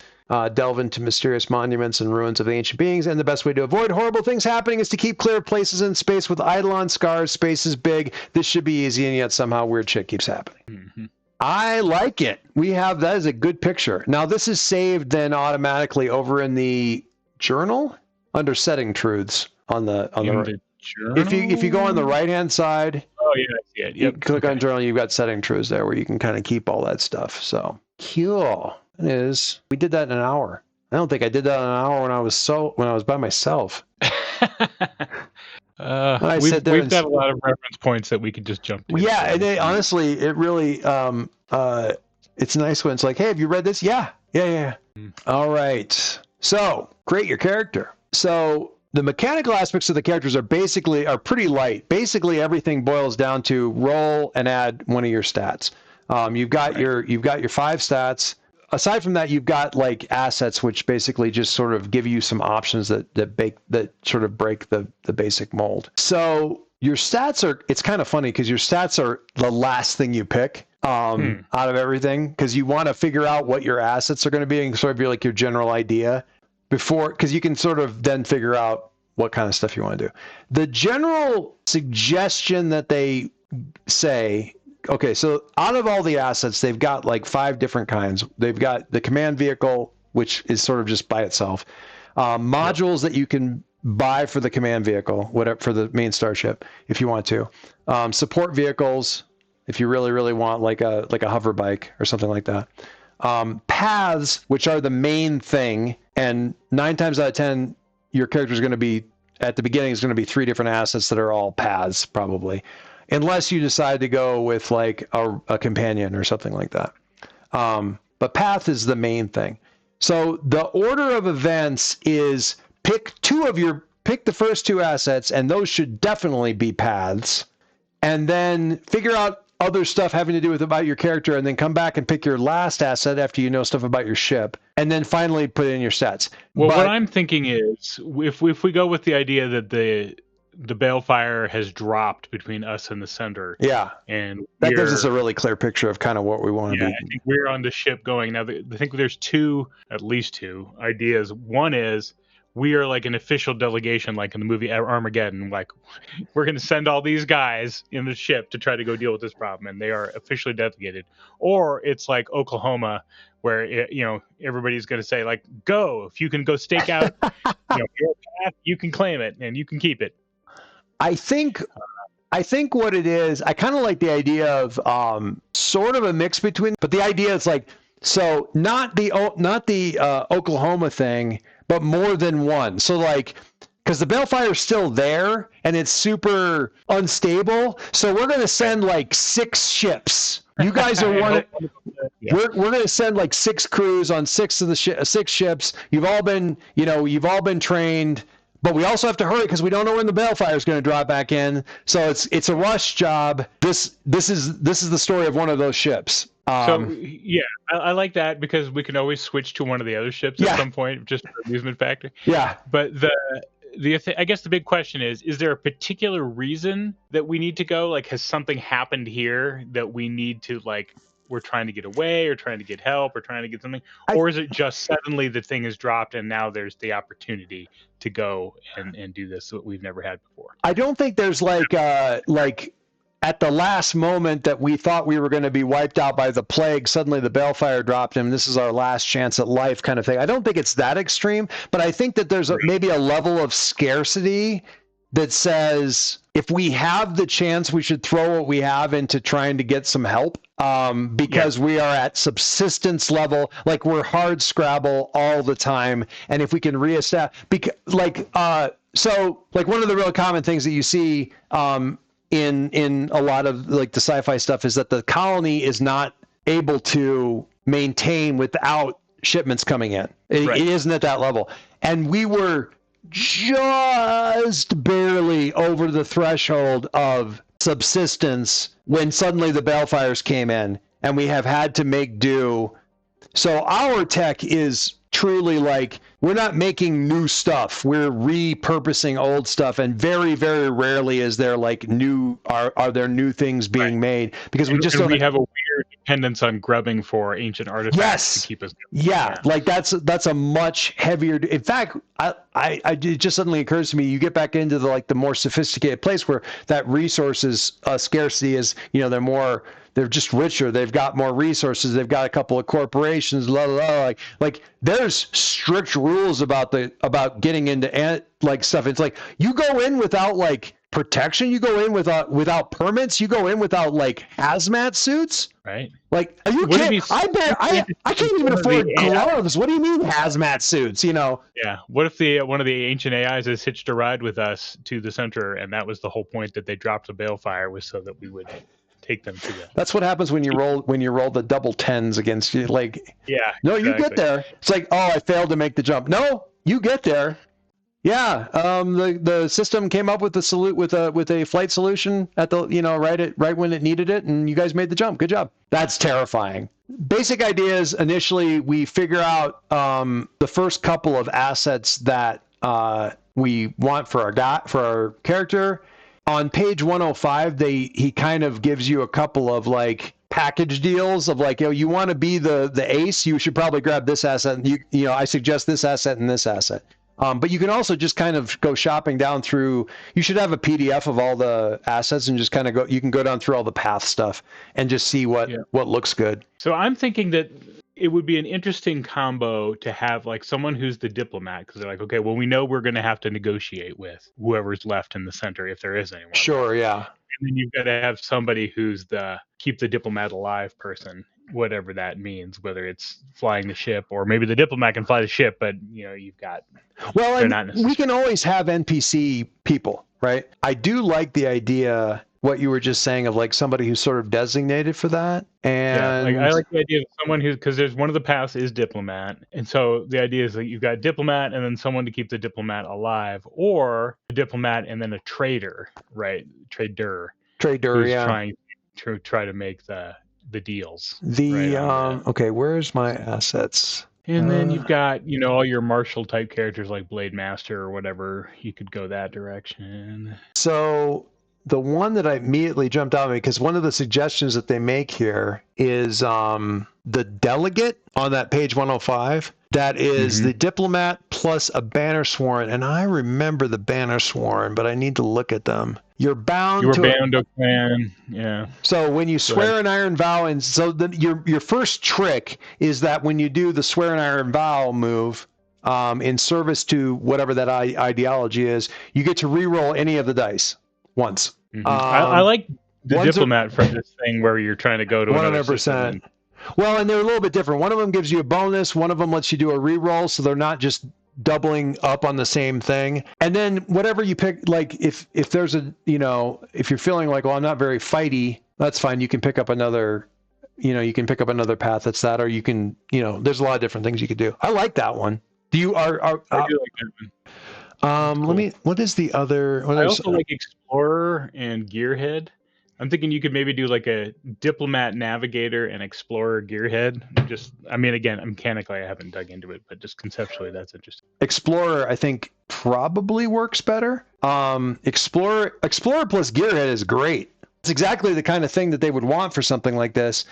delve into mysterious monuments and ruins of ancient beings, and the best way to avoid horrible things happening is to keep clear of places in space with Eidolon scars. Space is big. This should be easy, and yet somehow weird shit keeps happening. Mm-hmm. I like it. That is a good picture. Now, this is saved then automatically over in the journal under setting truths on the right. If you go on the right-hand side, you click on journal, you've got setting truths there where you can kind of keep all that stuff. So cool. It is. We did that in an hour. I don't think I did that in an hour when I was by myself. We've got a lot of reference points that we could just jump to. Yeah, and honestly, it really it's nice when it's like, hey, have you read this? Yeah. All right. So create your character. So the mechanical aspects of the characters are pretty light. Basically, everything boils down to roll and add one of your stats. You've got your 5 stats. Aside from that, you've got like assets, which basically just sort of give you some options that sort of break the basic mold. So your stats it's kind of funny because your stats are the last thing you pick out of everything, because you want to figure out what your assets are going to be and sort of be like your general idea before, because you can sort of then figure out what kind of stuff you want to do. The general suggestion that they say, okay, so out of all the assets, they've got like 5 different kinds. They've got the command vehicle, which is sort of just by itself. Modules that you can buy for the command vehicle, whatever, for the main starship, if you want to. Support vehicles, if you really, really want, like a hover bike or something like that. Paths, which are the main thing, and 9 times out of 10, your character is going to be, at the beginning, is going to be 3 different assets that are all paths, probably. Unless you decide to go with like a companion or something like that. But path is the main thing. So the order of events is pick the first 2 assets, and those should definitely be paths. And then figure out other stuff having to do with about your character, and then come back and pick your last asset after you know stuff about your ship, and then finally put in your stats. Well, what But I'm thinking is, if we go with the idea that the balefire has dropped between us and the center, yeah, and that gives us a we're really clear picture of kind of what we want to yeah, be. I think we're on the ship going now. I think there's at least two ideas. One is we are like an official delegation, like in the movie Armageddon. Like we're going to send all these guys in the ship to try to go deal with this problem, and they are officially delegated. Or it's like Oklahoma, where everybody's going to say like, "Go! If you can go stake out, your path, you can claim it and you can keep it." I think what it is, I kind of like the idea of sort of a mix between, but the idea is like, so not the Oklahoma thing, but more than one. So like, because the Balefire is still there and it's super unstable, so we're going to send like 6 ships. You guys are one. Yeah. We're going to send like 6 crews on 6 of the 6 ships. You've all been trained. But we also have to hurry because we don't know when the balefire is going to drop back in. So it's a rush job. This is the story of one of those ships. So yeah, I like that because we can always switch to one of the other ships at some point, just for amusement factor. Yeah. But I guess the big question is there a particular reason that we need to go? Like, has something happened here that we need to like? We're trying to get away, or trying to get help, or trying to get something, or is it just suddenly the thing is dropped and now there's the opportunity to go and do this that we've never had before? I don't think there's like at the last moment that we thought we were going to be wiped out by the plague, suddenly the balefire dropped and this is our last chance at life kind of thing. I don't think it's that extreme, but I think that there's maybe a level of scarcity that says if we have the chance, we should throw what we have into trying to get some help. Because we are at subsistence level, like we're hard scrabble all the time. And if we can reestablish, so like one of the real common things that you see in a lot of like the sci-fi stuff is that the colony is not able to maintain without shipments coming in. It isn't at that level. And we were just barely over the threshold of subsistence when suddenly the balefires came in and we have had to make do. So our tech is truly like, we're not making new stuff. We're repurposing old stuff. And very, very rarely is there like are there new things being made because we just don't. We have a weird dependence on grubbing for ancient artifacts to keep us going. Yeah. Like that's a much heavier. In fact, it just suddenly occurs to me, you get back into the more sophisticated place where that resources scarcity is, they're just richer. They've got more resources. They've got a couple of corporations. Blah, blah, blah. Like there's strict rules about getting into stuff. It's like you go in without like protection. You go in without permits. You go in without like hazmat suits. Right. Like, are you kidding? I can't even afford gloves. What do you mean hazmat suits? Yeah. What if one of the ancient AIs has hitched a ride with us to the center, and that was the whole point that they dropped the balefire was so that we would take them to them. That's what happens when you roll the double 10s against you. Like, no, you get there. It's like, oh, I failed to make the jump. No, you get there. Yeah, the system came up with a flight solution at the right when it needed it, and you guys made the jump. Good job. That's terrifying. Basic ideas. Initially, we figure out the first couple of assets that we want for our character. On page 105, he kind of gives you a couple of like package deals of like, you want to be the ace, you should probably grab this asset. And I suggest this asset and this asset. But you can also just kind of go shopping down through. You should have a PDF of all the assets and just kind of go. You can go down through all the path stuff and just see what looks good. So I'm thinking that it would be an interesting combo to have like someone who's the diplomat, because they're like, okay, well, we know we're going to have to negotiate with whoever's left in the center if there is anyone. Sure, yeah. And then you've got to have somebody who's the keep the diplomat alive person, whatever that means, whether it's flying the ship or maybe the diplomat can fly the ship, but you've got. Well, and we can always have NPC people, right? I do like the idea. What you were just saying of like somebody who's sort of designated for that. And I like the idea of someone because there's one of the paths is diplomat. And so the idea is that you've got diplomat and then someone to keep the diplomat alive, or a diplomat and then a trader, right? Trader, yeah. Trying to try to make the deals right The on that. okay, where's my assets? And then Uh, you've got, all your martial type characters like Blade Master or whatever. You could go that direction. so the one that I immediately jumped out at me, because one of the suggestions that they make here is the delegate on that page 105. That is Hmm. the diplomat plus a banner sworn, and I remember the banner sworn, but I need to look at them. You're You bound were to Bando Clan. Yeah. So when you Go ahead. swear an iron vow, and so your first trick is that when you do the swear an iron vow move, in service to whatever that ideology is, you get to re-roll any of the dice once. I like the Ones are diplomat from this thing where you're trying to go to another system 100%. and Well, and they're a little bit different. One of them gives you a bonus. One of them lets you do a re-roll, so they're not just doubling up on the same thing. And then whatever you pick, like if there's a, if you're feeling like, well, I'm not very fighty, that's fine. You can pick up another, you can pick up another path that's that, or you can, there's a lot of different things you could do. I like that one. Do you are I do like that one. That's let cool. me, what is the other? I also like Explorer and Gearhead. I'm thinking you could maybe do like a Diplomat, Navigator, and Explorer Gearhead. Again, mechanically I haven't dug into it, but just conceptually that's interesting. Explorer, I think, probably works better. Explorer plus Gearhead is great. It's exactly the kind of thing that they would want for something like this,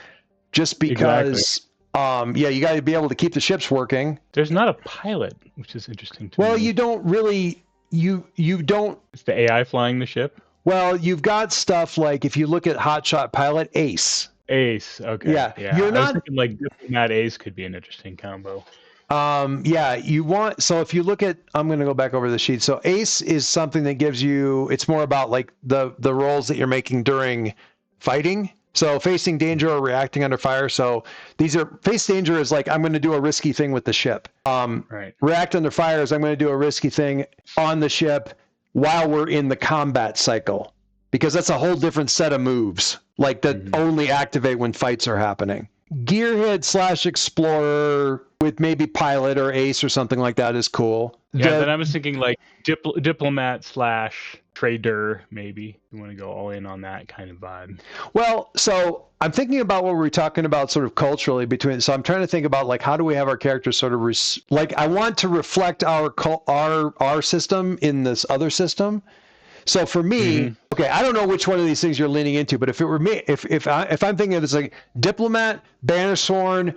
just because, you got to be able to keep the ships working. There's not a pilot, which is interesting to me. Well, you don't really, you don't. It's the AI flying the ship? Well, you've got stuff like, if you look at Hotshot Pilot, Ace. Ace, okay. Yeah, you're not. I was thinking like Diplomat Ace could be an interesting combo. You want, so if you look at, I'm going to go back over the sheet. So Ace is something that gives you, it's more about like the rolls that you're making during fighting. So facing danger or reacting under fire. So these are, face danger is like, I'm going to do a risky thing with the ship. Right. React under fire is I'm going to do a risky thing on the ship while we're in the combat cycle, because that's a whole different set of moves, like that only activate when fights are happening. Gearhead / Explorer with maybe Pilot or Ace or something like that is cool. Yeah, then I was thinking like Diplomat / Trader, maybe. You want to go all in on that kind of vibe. Well, so I'm thinking about what we're talking about sort of culturally between, so I'm trying to think about like, how do we have our characters sort of, like, I want to reflect our system in this other system. So for me, okay, I don't know which one of these things you're leaning into, but if it were me, if I'm thinking of this like Diplomat, Bannersworn,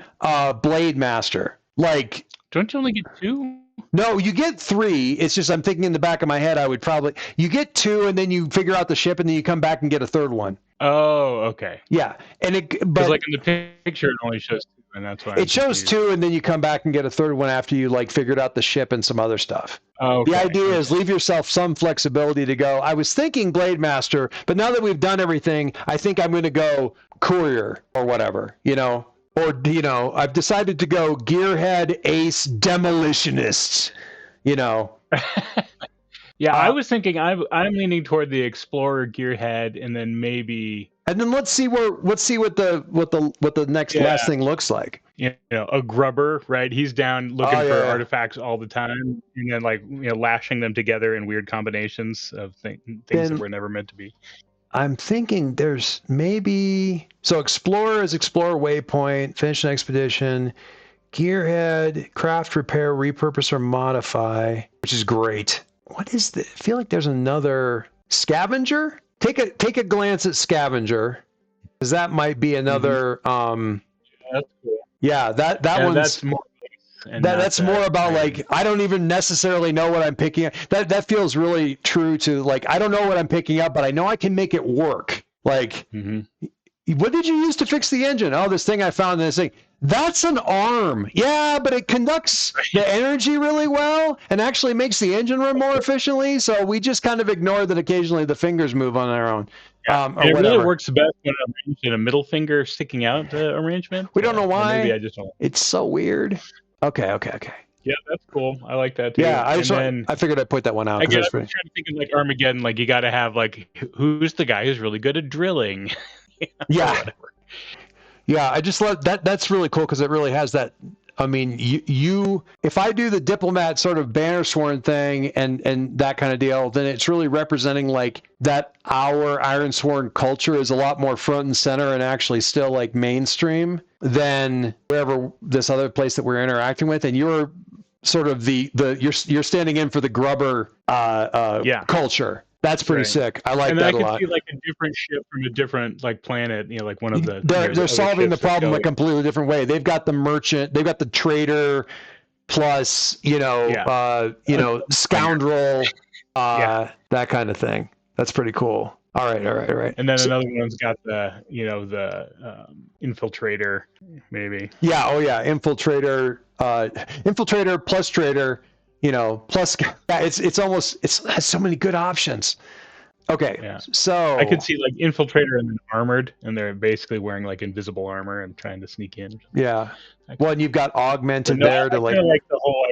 Blade Master, like. Don't you only get 2? No, you get 3. It's just I'm thinking in the back of my head, I would probably, you get 2 and then you figure out the ship and then you come back and get a third one. Oh, okay. Yeah, but like in the picture it only shows 2, and that's why it shows 2 and then you come back and get a third one after you like figured out the ship and some other stuff. Okay. The idea is leave yourself some flexibility to go, I was thinking Blade Master, but now that we've done everything, I think I'm going to go Courier or whatever, or, I've decided to go Gearhead, Ace, Demolitionist, Yeah, I was thinking I'm leaning toward the Explorer Gearhead, and then maybe. And then let's see what the next last thing looks like. A grubber, right? He's down looking for artifacts all the time, and then like lashing them together in weird combinations of things that were never meant to be. I'm thinking there's maybe, so Explorer is Explorer Waypoint, finish an expedition, Gearhead, craft, repair, repurpose, or modify, which is great. What is the? I feel like there's another Scavenger. Take a glance at Scavenger, because that might be another. That's cool. Yeah, that one's. That's more. That's more about like, I don't even necessarily know what I'm picking up. That feels really true to like, I don't know what I'm picking up, but I know I can make it work. Like, what did you use to fix the engine? Oh, this thing I found in this thing. That's an arm. Yeah, but it conducts the energy really well and actually makes the engine run more efficiently. So we just kind of ignore that occasionally the fingers move on their own. Yeah. It really works best when arranged in a middle finger sticking out arrangement. We don't know why. Maybe I just don't. It's so weird. Okay. Yeah, that's cool. I like that too. Yeah, I figured I'd point that one out. Again, I'm trying to think of like Armageddon. Like you got to have like, who's the guy who's really good at drilling? Yeah. Yeah, I just love that. That's really cool because it really has that I mean, if I do the diplomat sort of banner sworn thing and that kind of deal, then it's really representing like that our Iron Sworn culture is a lot more front and center and actually still like mainstream than wherever this other place that we're interacting with. And you're sort of you're standing in for the grubber culture. That's pretty sick. I like and that I a lot. could see like a different ship from a different like planet, like one of the They're solving the problem a a completely different way. They've got the merchant, they've got the trader plus, scoundrel, that kind of thing. That's pretty cool. All right. And then another one's got the infiltrator, maybe. Yeah. Oh yeah. Infiltrator plus trader, plus it has so many good options. Okay, so I could see like infiltrator and then armored, and they're basically wearing like invisible armor and trying to sneak in. Yeah. Well, and you've got augmented there to like the whole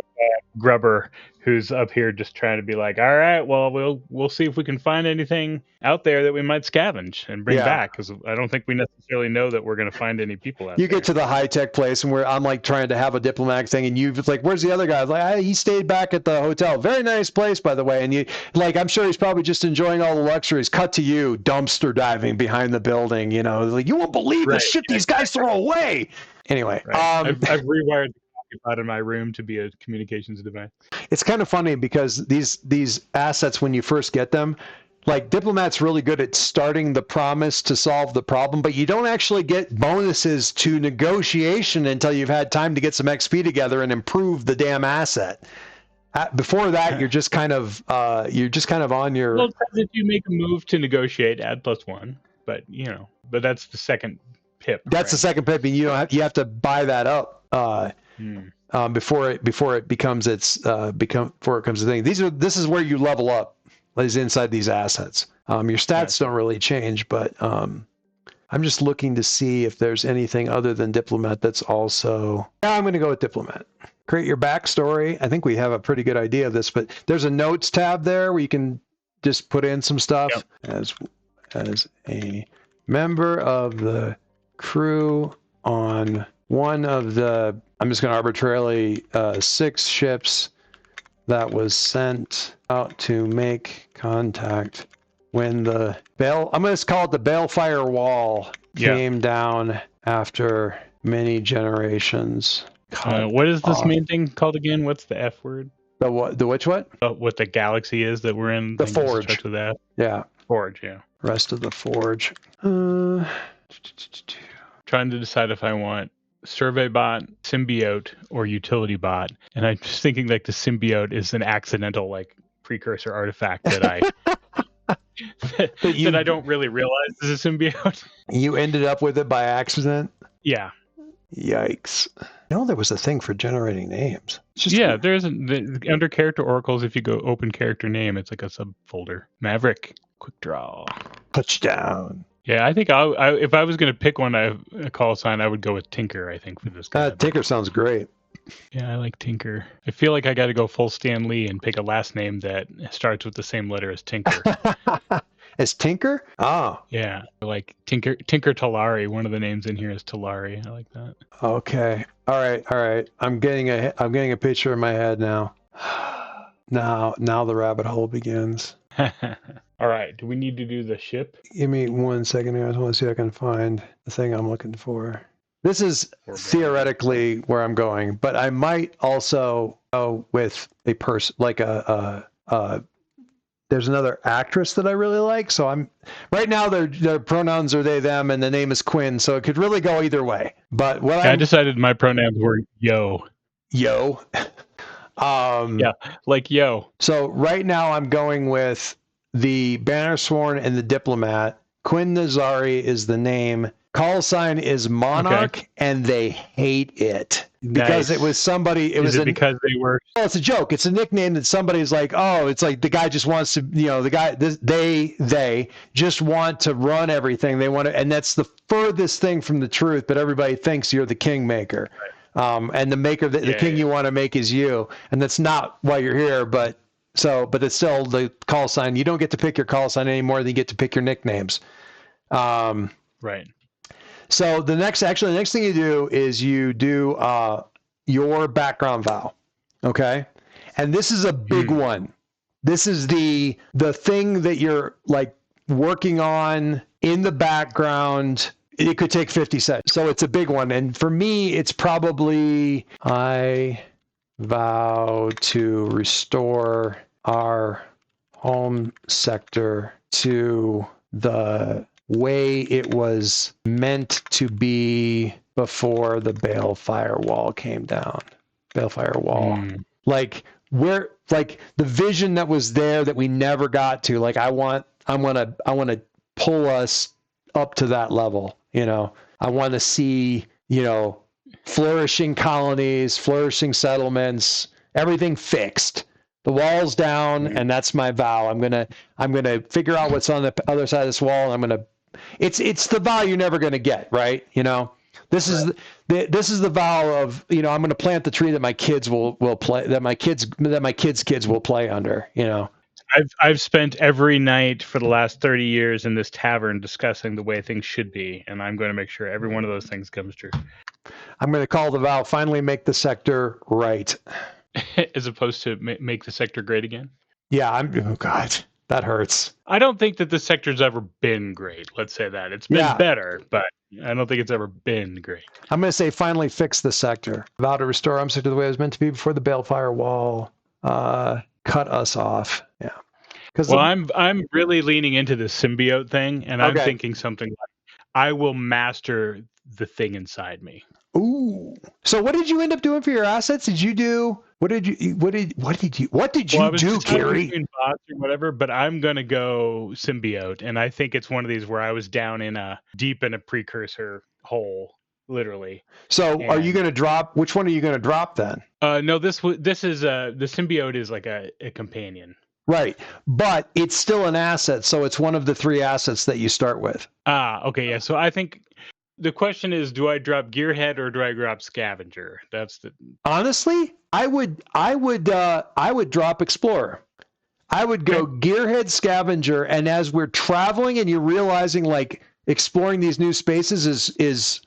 grubber who's up here just trying to be like, all right, well, we'll see if we can find anything out there that we might scavenge and bring back, because I don't think we necessarily know that we're going to find any people out there. You get to the high tech place and where I'm like trying to have a diplomatic thing, and you've like, where's the other guy? I was like, he stayed back at the hotel. Very nice place, by the way. And you like, I'm sure he's probably just enjoying all the luxuries. Cut to you dumpster diving behind the building. Like you won't believe the shit these guys throw away. Anyway, I've rewired the pot in my room to be a communications device. It's kind of funny because these assets, when you first get them, like Diplomat's really good at starting the promise to solve the problem, but you don't actually get bonuses to negotiation until you've had time to get some XP together and improve the damn asset. Before that, you're just kind of on your. Well, if you make a move to negotiate, add +1, but that's the second pip. That's the second pip, and you have to buy that up before it becomes before it comes a thing. This is where you level up, is inside these assets. Your stats don't really change, but I'm just looking to see if there's anything other than diplomat that's also. I'm going to go with diplomat. Create your backstory. I think we have a pretty good idea of this, but there's a notes tab there where you can just put in some stuff. As a member of the crew on one of the, I'm just going to arbitrarily 6 ships that was sent out to make contact when the I'm going to call it the Balefire Wall came down after many generations. What is this main thing called again? What's the F word? The what? The which what? What the galaxy is that we're in? The Forge. With F. Yeah. Forge, yeah. Rest of the Forge. Trying to decide if I want survey bot, symbiote, or utility bot, and I'm just thinking like the symbiote is an accidental like precursor artifact that I that I don't really realize is a symbiote. You ended up with it by accident? Yeah. Yikes. There was a thing for generating names. There's under character oracles, if you go open character name, it's like a subfolder. Maverick, quick draw. Touchdown. Yeah, I think if I was going to pick one, a call sign, I would go with Tinker, I think, for this guy. Tinker sounds great. Yeah, I like Tinker. I feel like I got to go full Stan Lee and pick a last name that starts with the same letter as Tinker. As Tinker? Oh. Yeah, like Tinker Talari. One of the names in here is Talari. I like that. Okay. All right. I'm getting a picture in my head now. Now the rabbit hole begins. All right. Do we need to do the ship? Give me 1 second here. I just want to see if I can find the thing I'm looking for. This is theoretically where I'm going, but I might also go with a person, like there's another actress that I really like. So I'm right now their pronouns are they, them, and the name is Quinn. So it could really go either way. But I decided my pronouns were yo. Yo. Yeah, like yo. So right now I'm going with the Bannersworn and the Diplomat. Quinn Nazari is the name. Call sign is Monarch, and they hate it because it was somebody. Because they were. Well, it's a joke. It's a nickname that somebody's like, oh, it's like the guy just wants to, the guy. They just want to run everything. They want to, and that's the furthest thing from the truth. But everybody thinks you're the kingmaker, and the maker, the king you want to make is you, and that's not why you're here. But it's still the call sign. You don't get to pick your call sign anymore than you get to pick your nicknames. Right. So the next thing you do is you do your background valve. Okay. And this is a big one. This is the thing that you're like working on in the background. It could take 50 seconds. So it's a big one. And for me, it's probably, I vow to restore our home sector to the way it was meant to be before the Balefire wall came down. Balefire wall. Like where, like the vision that was there that we never got to, like I want to pull us up to that level. You know, I want to see, you know, flourishing colonies, flourishing settlements, everything fixed. The wall's down, and that's my vow. I'm gonna figure out what's on the other side of this wall, and it's the vow you're never gonna get, right? You know, this is the vow of, you know, I'm gonna plant the tree that my kids will play, that my kids' kids will play under. You know, I've spent every night for the last 30 years in this tavern discussing the way things should be, and I'm going to make sure every one of those things comes true. I'm going to call the vow, finally make the sector right. As opposed to make the sector great again? Yeah, oh God, that hurts. I don't think that the sector's ever been great. Let's say that. It's been better, but I don't think it's ever been great. I'm going to say finally fix the sector. Vow to restore our sector the way it was meant to be before the Balefire wall cut us off. Yeah. Well, I'm really leaning into the symbiote thing, and I'm thinking something like, I will master the thing inside me. Ooh. So what did you end up doing for your assets? Did you do what did you do, Gary? Bots or whatever, but I'm gonna go symbiote, and I think it's one of these where I was down deep in a precursor hole, literally. So are you gonna drop? Which one are you gonna drop then? No, this is the symbiote is like a companion. Right, but it's still an asset, so it's one of the 3 assets that you start with. Okay, yeah. So I think the question is, do I drop Gearhead or do I drop Scavenger? That's the. Honestly, I would drop Explorer. I would go Gearhead, Scavenger, and as we're traveling and you're realizing like exploring these new spaces is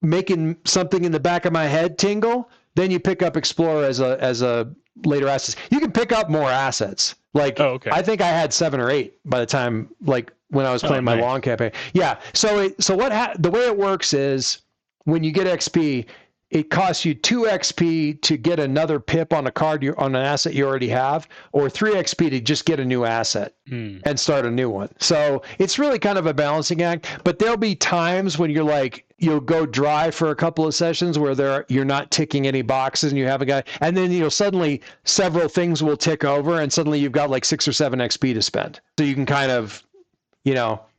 making something in the back of my head tingle, then you pick up Explorer as a later asset. You can pick up more assets. Like, I think I had 7 or 8 by the time, like when I was playing my long campaign. Yeah. So the way it works is when you get XP, it costs you 2 XP to get another pip on a card on an asset you already have, or 3 XP to just get a new asset and start a new one. So it's really kind of a balancing act, but there'll be times when you're like, you'll go dry for a couple of sessions where you're not ticking any boxes and you haven't got, and then suddenly several things will tick over and suddenly you've got like 6 or 7 XP to spend. So you can kind of,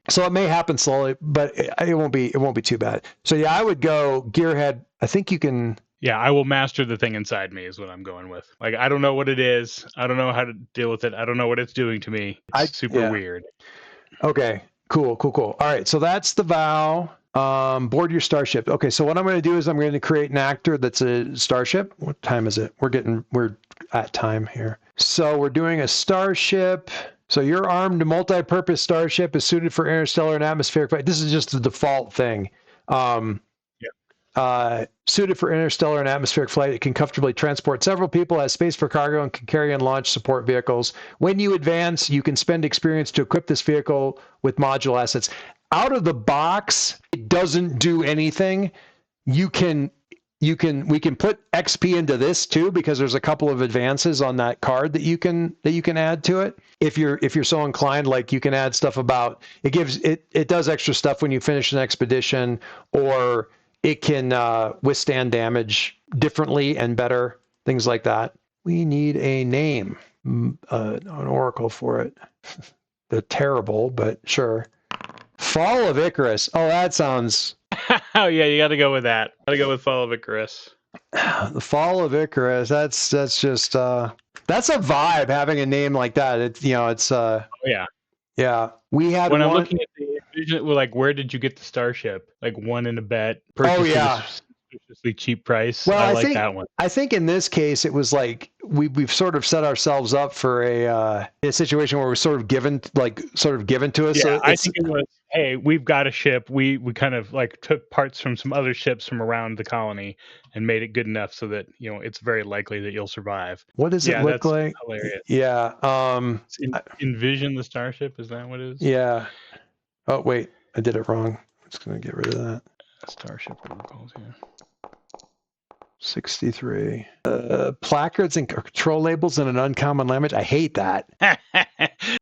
so it may happen slowly, but it won't be too bad. So yeah, I would go Gearhead. I think you can. Yeah, I will master the thing inside me is what I'm going with. Like, I don't know what it is. I don't know how to deal with it. I don't know what it's doing to me. It's super weird. Okay, cool. All right, so that's the vow. Board your starship. Okay, so what I'm going to do is I'm going to create an actor that's a starship. What time is it? We're at time here. So we're doing a starship. So your armed multi-purpose starship is suited for interstellar and atmospheric flight. This is just the default thing. Suited for interstellar and atmospheric flight, it can comfortably transport several people, has space for cargo, and can carry and launch support vehicles. When you advance, you can spend experience to equip this vehicle with module assets. Out of the box, it doesn't do anything. We can put XP into this too, because there's a couple of advances on that card that you can add to it. If you're so inclined, like you can add stuff about it does extra stuff when you finish an expedition, or it can withstand damage differently and better, things like that. We need a name, an oracle for it. They're terrible, but sure. Fall of Icarus. Oh, that sounds. Oh yeah, you got to go with that. Got to go with Fall of Icarus. The Fall of Icarus. That's just that's a vibe having a name like that. It's oh yeah. Yeah, we had when I'm looking at the like, where did you get the starship? Like, one in a bet. Oh yeah, suspiciously cheap price. Well, I like that one. I think in this case it was like we've sort of set ourselves up for a situation where we're sort of given to us. Yeah, So I think it was. hey, we've got a ship. We kind of like took parts from some other ships from around the colony and made it good enough so that it's very likely that you'll survive. What does it Yeah, look that's like? hilarious. Yeah. Envision the starship. Is that what it is? Yeah. Oh, wait. I did it wrong. I'm just going to get rid of that. Starship protocols. Yeah. 63. Placards and control labels in an uncommon language. I hate that.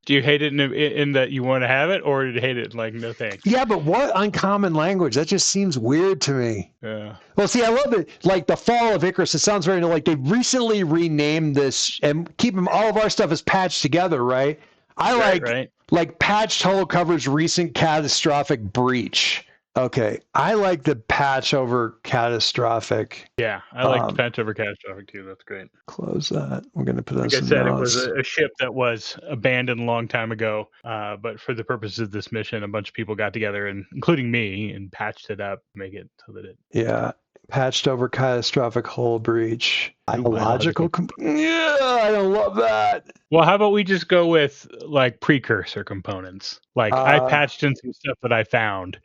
Do you hate it in that you want to have it, or do you hate it like no thanks? Yeah, but what uncommon language? That just seems weird to me. Yeah. Well, see, I love it. Like the fall of Icarus. It sounds very like they recently renamed this and keeping all of our stuff is patched together, right? I Right. like patched hull covers recent catastrophic breach. Okay, I like the patch over catastrophic. Yeah, I like patch over catastrophic too. That's great. Close that. We're going to put on Like I some said, notes. it was a ship that was abandoned a long time ago. But for the purposes of this mission, a bunch of people got together, and including me, and patched it up, make it so that it. Yeah, patched over catastrophic hull breach. Biological. Yeah, I don't love that. Well, how about we just go with like precursor components? Like I patched in some stuff that I found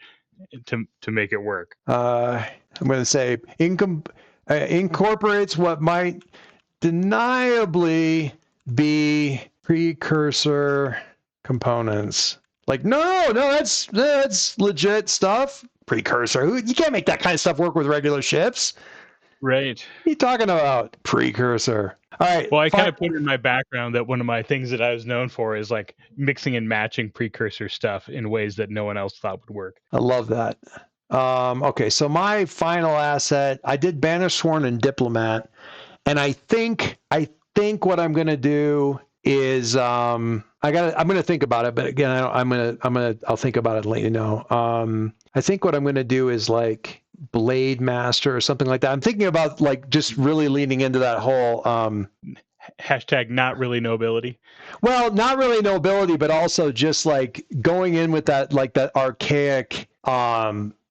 to make it work. I'm going to say incorporates what might deniably be precursor components. Like, no, that's legit stuff. Precursor. You can't make that kind of stuff work with regular ships. Right. What are you talking about? Precursor. All right. Well, I kind of put in my background that one of my things that I was known for is like mixing and matching precursor stuff in ways that no one else thought would work. I love that. Okay, so my final asset, I did Banished Sworn and Diplomat, and I think what I'm gonna do is I'm gonna think about it, but again, I'll think about it and let you know. I think what I'm gonna do is like Blade Master or something like that. I'm thinking about like just really leaning into that whole hashtag not really nobility. Well, not really nobility, but also just like going in with that like that archaic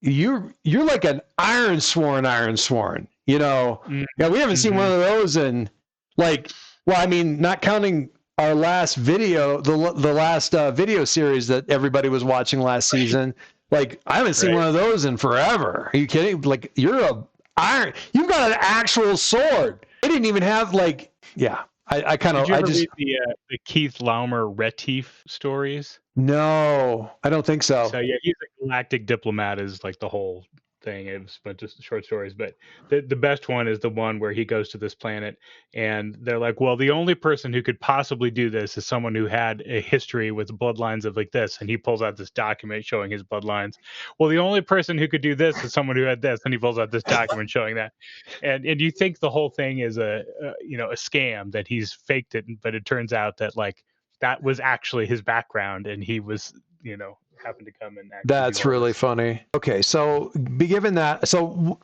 you're like an iron sworn, you know. Yeah, we haven't seen one of those in like, well, I mean, not counting our last video, the last video series that everybody was watching last season. Like, I haven't seen one of those in forever. Are you kidding? Like, you've got an actual sword. They didn't even have like, yeah. I kind of. Did you ever read the Keith Laumer Retief stories? No, I don't think so. So yeah, he's a galactic diplomat is like the whole thing. It was a bunch of short stories, but the best one is the one where he goes to this planet and they're like, well, the only person who could possibly do this is someone who had a history with bloodlines of like this, and he pulls out this document showing his bloodlines. Well, the only person who could do this is someone who had this, and he pulls out this document showing that. And you think the whole thing is a scam, that he's faked it, but it turns out that like that was actually his background, and he was happened to come and actually. That's really funny. Okay, so be given that. So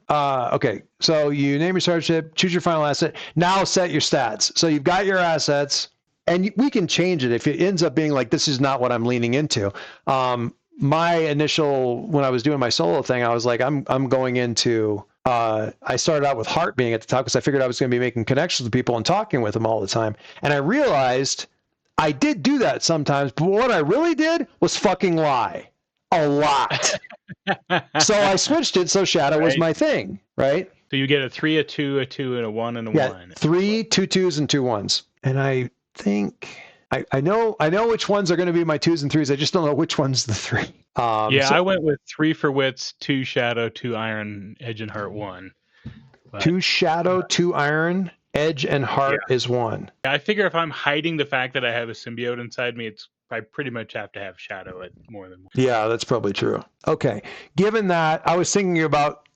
okay, so you name your starship, choose your final asset. Now set your stats. So you've got your assets, and we can change it if it ends up being like this is not what I'm leaning into. My initial when I was doing my solo thing, I was like, I'm going into. I started out with heart being at the top because I figured I was going to be making connections with people and talking with them all the time, and I realized. I did do that sometimes, but what I really did was fucking lie a lot. So I switched it so Shadow was my thing, right? So you get a 3, a 2, a 2, and a 1, and a 1. 3, 2 2s, and 2 1s. And I think I know which ones are going to be my 2s and 3s. I just don't know which one's the 3. I went with 3 for wits, 2 shadow, 2 iron, edge and heart 1. But, 2 shadow, 2 iron. Edge and heart is 1. I figure if I'm hiding the fact that I have a symbiote inside me, I pretty much have to have shadow at more than 1. Yeah, that's probably true. Okay. Given that, I was thinking about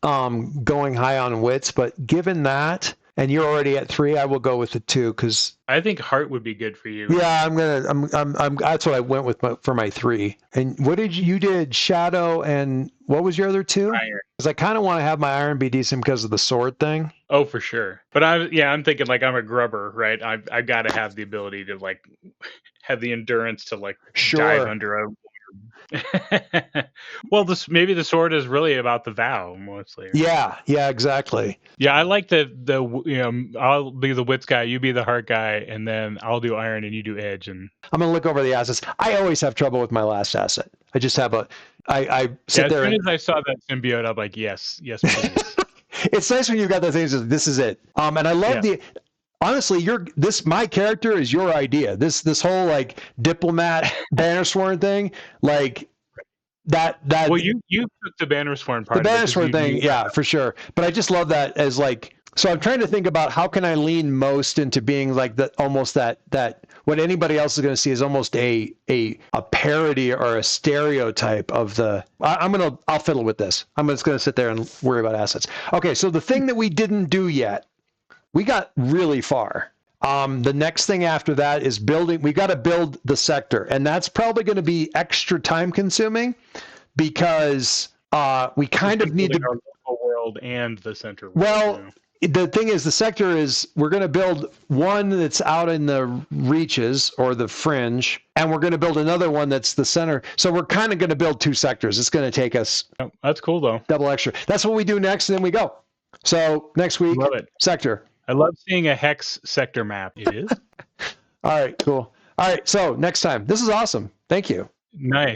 going high on wits, but given that, and you're already at 3, I will go with the 2 because I think heart would be good for you. Yeah, I'm that's what I went with for my 3. And what did you did shadow and what was your other 2? Iron. Because I kind of want to have my iron be decent because of the sword thing. Oh, for sure. But I'm thinking like I'm a grubber, right? I've got to have the ability to like have the endurance to like dive under a Well, this maybe the sword is really about the vow mostly, right? Yeah, yeah, exactly. Yeah, I like I'll be the wits guy, you be the heart guy, and then I'll do iron and you do edge, and I'm gonna look over the assets. I always have trouble with my last asset. I just have I yeah, sit as there soon and as I saw that symbiote, I'm like, yes, yes, please. it's nice when you've got the things. This is it. And I love Yeah. the. Honestly, my character is your idea. This whole like diplomat banner sworn thing, like that Well, you took the banner sworn the part of it banner because sword you thing, knew yeah, for sure. But I just love that as like. So I'm trying to think about how can I lean most into being like the almost that what anybody else is going to see is almost a parody or a stereotype of the. I'll fiddle with this. I'm just going to sit there and worry about assets. Okay, so the thing that we didn't do yet, we got really far. The next thing after that is building. We got to build the sector, and that's probably going to be extra time consuming because we kind of need building to. our local world and the center world. Well, the thing is, the sector is we're going to build one that's out in the reaches or the fringe, and we're going to build another one that's the center. So we're kind of going to build two sectors. It's going to take us Oh, that's cool though. double extra. That's what we do next, and then we go. So next week, Love it. sector. I love seeing a hex sector map. It is All right, cool. All right, so next time. This is awesome. Thank you. nice.